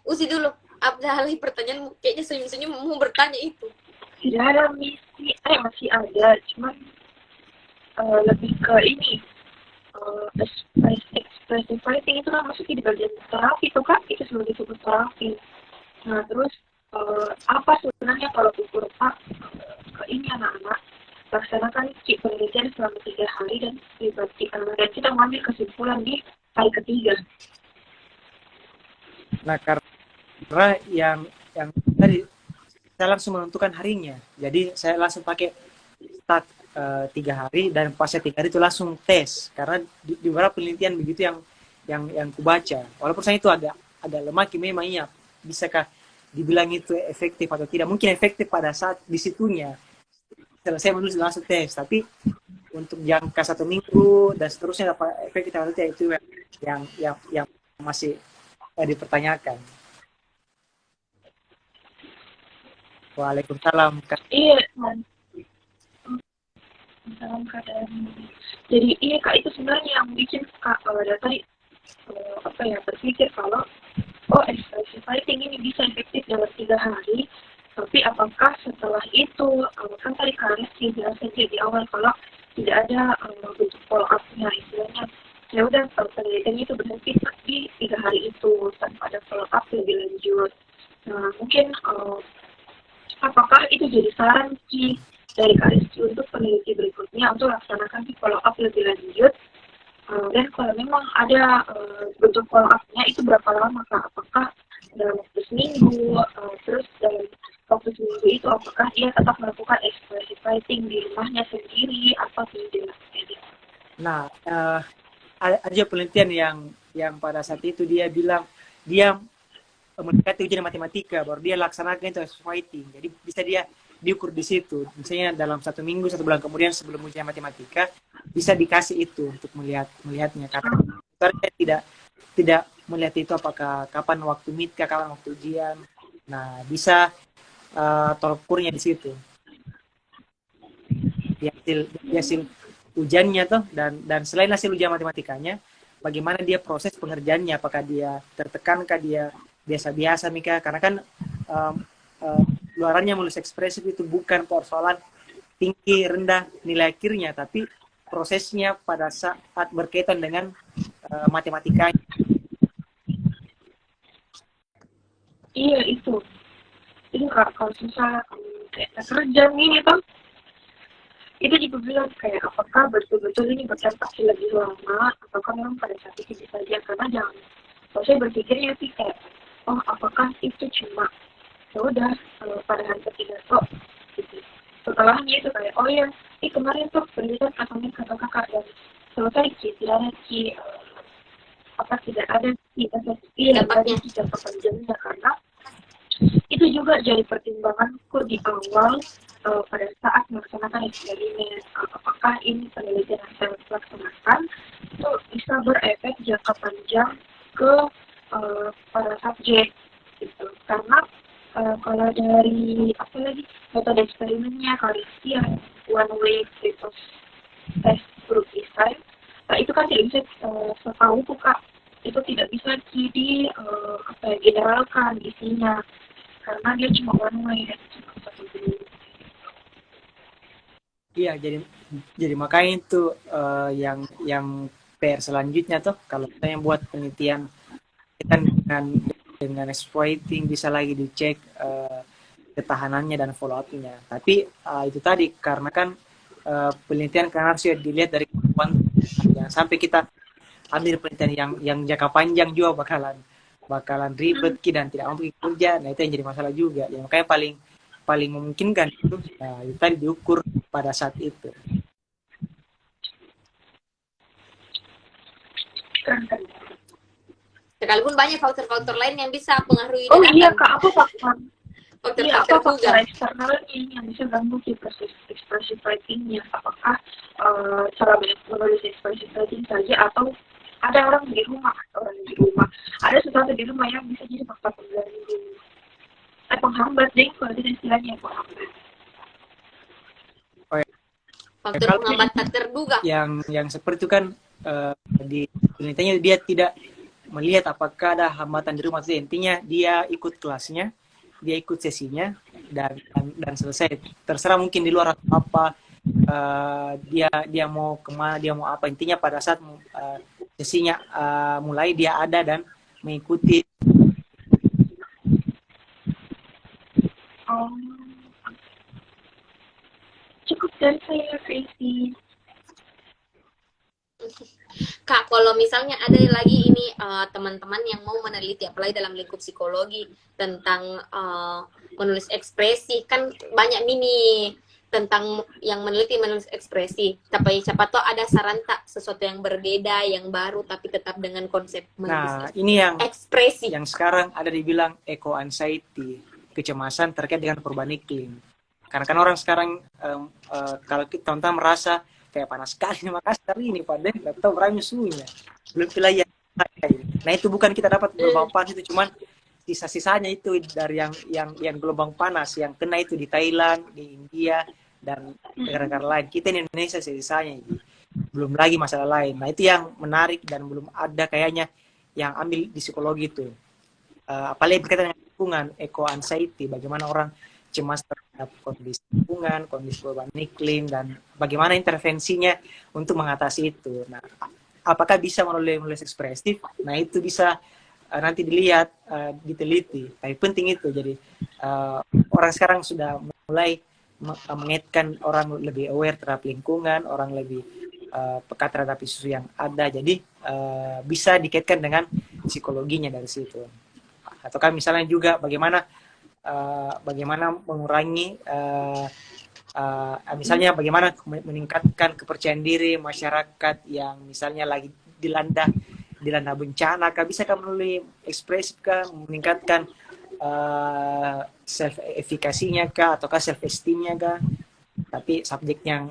usi dulu. Ada lagi pertanyaan, kayaknya senyum-senyum mau bertanya itu. Tidak ada misi, masih ada, cuman lebih ke ini expressive writing itu kan masuk di bagian terapi tuh kak, itu sebagai sebuah terapi. Nah terus apa sebenarnya kalau ukur pak ke ini anak-anak laksanakan penelitian selama 3 hari dan dan kita mengambil kesimpulan di hari ketiga. Nah, karena yang tadi saya langsung menentukan harinya, jadi saya langsung pakai start 3 hari dan pasnya 3 hari itu langsung tes, karena di beberapa penelitian begitu yang kubaca, walaupun saya itu agak lemah, memang iya, bisakah dibilang itu efektif atau tidak? Mungkin efektif pada saat di situnya selesai menulis langsung tes, tapi untuk jangka 1 minggu dan seterusnya dapat efektif atau tidak, itu yang masih dipertanyakan. Waalaikumsalam. Iya, dalam keadaan. Jadi iya kak, itu sebenarnya yang bikin kak dari tadi berpikir kalau expressive writing ini bisa efektif dalam 3 hari, tapi apakah setelah itu kan tadi kalian sih jelas saja di awal kalau tidak ada bentuk follow up-nya, istilahnya ya udah penelitian itu berhenti di 3 hari itu tanpa ada follow up lebih lanjut. Nah mungkin apakah itu jadi saran Ki dari Kariski untuk peneliti berikutnya untuk laksanakan follow up lebih lanjut, dan kalau memang ada bentuk follow up-nya itu berapa lama Kak? Apakah dalam waktu seminggu, terus dalam waktu seminggu itu apakah dia tetap melakukan expressive writing di rumahnya sendiri atau tidak? Nah, ada penelitian yang pada saat itu dia bilang dia mendekati ujian matematika baru dia laksanakan itu expressive writing, jadi bisa dia diukur di situ, misalnya dalam 1 minggu 1 bulan kemudian sebelum ujian matematika bisa dikasih itu untuk melihatnya, karena saya tidak melihat itu apakah kapan waktu midkah, kapan waktu ujian. Nah bisa tolak ukurnya di situ di hasil ujiannya tuh, dan selain hasil ujian matematikanya bagaimana dia proses pengerjaannya, apakah dia tertekankah, dia biasa-biasa Mika, karena kan luarannya menulis ekspresif itu bukan persoalan tinggi rendah nilai akhirnya, tapi prosesnya pada saat berkaitan dengan matematikanya. Iya itu Kak, kalau misalnya kayak kerja ini tuh itu juga bilang kayak apakah betul-betul ini berprestasi lebih lama ataukah memang pada saat itu bisa saja, karena jangan kalau saya berpikirnya sih kayak apakah itu cuma ya udah pada hari ketiga kok gitu. Setelahnya itu kayak kemarin tuh penelitian kata kakak dan selesai tidak ada tidak ada jangka panjangnya, karena itu juga jadi pertimbanganku di awal pada saat melaksanakan eksperimen, apakah ini penelitian yang saya laksanakan itu bisa berefek jangka panjang ke para subjek gitu. Karena kalau dari metode eksperimennya Kariski yang one way test group design, itu kan tidak bisa setahu Kak, itu tidak bisa generalkan isinya karena dia cuma one way dan cuma satu group. Iya, jadi makanya itu yang PR selanjutnya tuh, kalau saya buat penelitian kan dengan exploiting bisa lagi dicek ketahanannya dan follow up-nya. Tapi itu tadi karena kan penelitian kan harus dilihat dari kemampuan, jangan sampai kita ambil penelitian yang jangka panjang juga bakalan ribet dan tidak mampu kerja. Nah itu yang jadi masalah juga. Ya, makanya paling memungkinkan itu tadi diukur pada saat itu. Sekalipun banyak faktor-faktor lain yang bisa pengaruhi. Oh iya Kak, apa faktor? faktor Iya, tak apa terduga. faktor eksternalnya yang bisa ganggu si proses expressive writing-nya? Apakah cara menulis expressive writing saja atau ada orang di rumah, ada sesuatu di rumah yang bisa jadi faktor pengganggu, penghambat deh kalau itu istilahnya penghambat. Oh, ya. Faktor Kalau penghambat tak terduga. yang seperti itu kan di penelitiannya dia tidak melihat apakah ada hambatan di rumah. Intinya dia ikut kelasnya, dia ikut sesinya, dan selesai. Terserah mungkin di luar apa, dia mau kemana, dia mau apa. Intinya pada saat sesinya mulai, dia ada dan mengikuti. Oh, cukup dari saya Tracy. Kak, kalau misalnya ada lagi ini teman-teman yang mau meneliti, apalagi dalam lingkup psikologi tentang menulis ekspresi, kan banyak nih tentang yang menulis ekspresi. Tapi siapa tahu ada saran tak sesuatu yang berbeda, yang baru, tapi tetap dengan konsep menulis Nah, ini ekspresi. yang sekarang ada dibilang eco anxiety, kecemasan terkait dengan perubahan iklim. Karena kan orang sekarang kalau kita teman-teman merasa kayak panas sekali di Makassar ini, padahal nggak tahu berapa suhunya. Belum wilayah. Nah, itu bukan kita dapat gelombang panas, itu cuman sisa-sisanya itu dari yang gelombang panas yang kena itu di Thailand, di India, dan negara-negara lain. Kita di Indonesia sisanya itu. Belum lagi masalah lain. Nah, itu yang menarik dan belum ada kayaknya yang ambil di psikologi itu. Apalagi berkaitan dengan lingkungan, eco anxiety, bagaimana orang cemas terhadap kondisi lingkungan, kondisi perubahan iklim, dan bagaimana intervensinya untuk mengatasi itu. Nah, apakah bisa menulis ekspresif? Nah, itu bisa nanti dilihat, diteliti. Tapi penting itu, jadi orang sekarang sudah mulai mengaitkan, orang lebih aware terhadap lingkungan, orang lebih peka terhadap isu yang ada, jadi bisa dikaitkan dengan psikologinya dari situ. Atau kan misalnya juga bagaimana mengurangi misalnya bagaimana meningkatkan kepercayaan diri masyarakat yang misalnya lagi dilanda bencana, kah bisa kan melalui ekspresif, kah meningkatkan self efikasinya, kah ataukah self esteemnya, kah, tapi subjek yang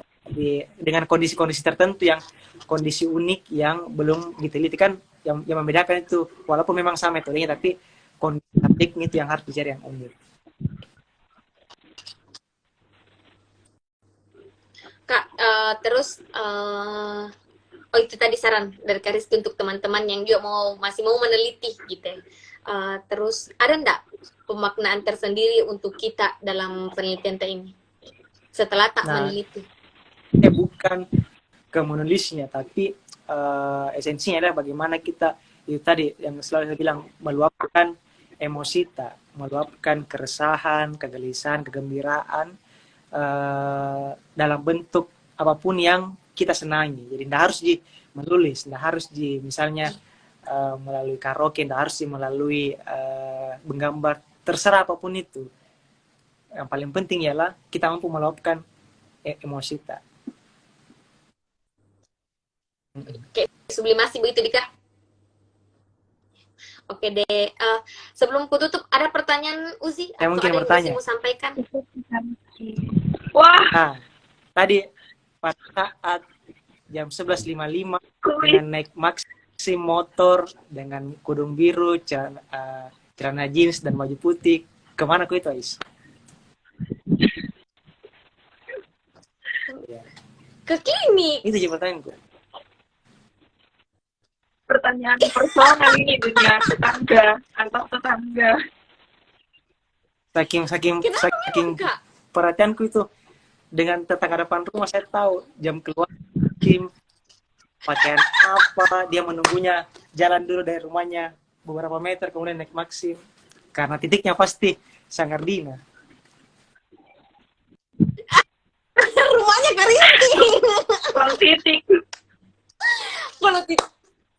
dengan kondisi-kondisi tertentu, yang kondisi unik yang belum diteliti kan, yang membedakan itu, walaupun memang sama metodenya, tapi kondisi subjeknya itu yang harus dicari yang unik. Kak, terus oh itu tadi saran dari Kak Rizky untuk teman-teman yang juga masih mau meneliti gitu ya. Terus ada enggak pemaknaan tersendiri untuk kita dalam penelitian ini setelah tak meneliti? Bukan ke menulisnya, tapi esensinya adalah bagaimana kita itu tadi yang selalu saya bilang, meluapkan emosi, meluapkan keresahan, kegelisahan, kegembiraan dalam bentuk apapun yang kita senangi. Jadi tidak harus menulis, tidak harus misalnya melalui karaoke, tidak harus melalui menggambar, terserah apapun itu. Yang paling penting ialah kita mampu meluapkan emosi kita. Kayak sublimasi begitu Dika. Oke deh. Sebelum kututup, ada pertanyaan Uzi? Saya atau mungkin ada yang bertanya. Uzi mau sampaikan? Wah. Nah, tadi pada saat jam 11.55 dengan naik Maxim motor dengan kudung biru, celana jeans dan baju putih, kemana ku itu, Ais? Ke klinik. Itu aja pertanyaanku. Pertanyaan personal ini, dunia tetangga, antar tetangga. Saking Kak? perhatianku itu dengan tetangga depan rumah, saya tahu jam keluar Kim, pakaian apa, dia menunggunya jalan dulu dari rumahnya beberapa meter, kemudian naik Maxim, karena titiknya pasti Sangardina. Rumahnya kerinting. Kalau titik.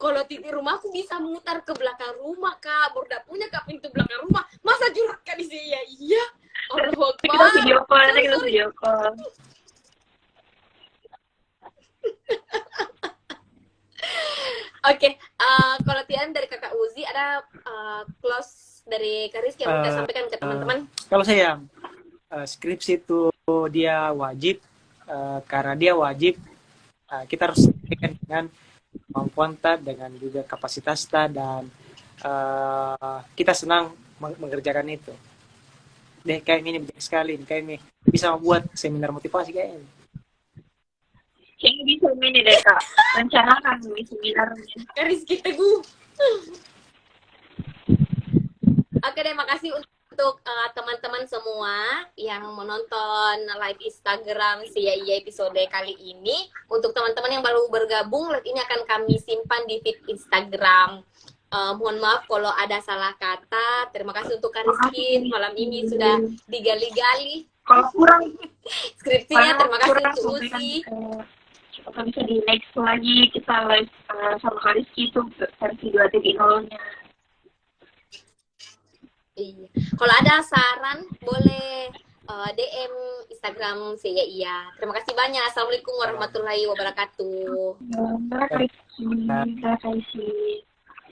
Kalau titik rumahku bisa memutar ke belakang rumah, Kak. Baru punya Kak pintu belakang rumah. Masa jurat Kak di sini? Ya iya. Allahu Akbar. Kita video call. Oke, kalau Tian dari Kakak Uzi ada close dari Kak Rizky yang kita sampaikan ke teman-teman? Kalau saya skripsi itu dia wajib, karena dia wajib, kita harus sesuaikan dengan kemampuan ta, dengan juga kapasitas ta, dan kita senang mengerjakan itu. Deh kayak ini banyak sekali, kayak ini bisa membuat seminar motivasi kayak ini. Kayaknya bisa ini deh Kak, rencanakan seminarnya. Kak Rizky Teguh. Oke deh, makasih untuk teman-teman semua yang menonton live Instagram Sia Iya episode kali ini. Untuk teman-teman yang baru bergabung, live ini akan kami simpan di feed Instagram. Mohon maaf kalau ada salah kata. Terima kasih untuk Kak Rizky malam ini sudah digali-gali Kalau kurang skripsinya. Terima kasih untuk Uzi. Atau bisa di next lagi kita live sama Kak Rizky itu versi 2.0-nya. Iya. Kalau ada saran boleh DM Instagram Sia Iya. Terima kasih banyak. Assalamualaikum warahmatullahi wabarakatuh. Terima kasih. Terima kasih.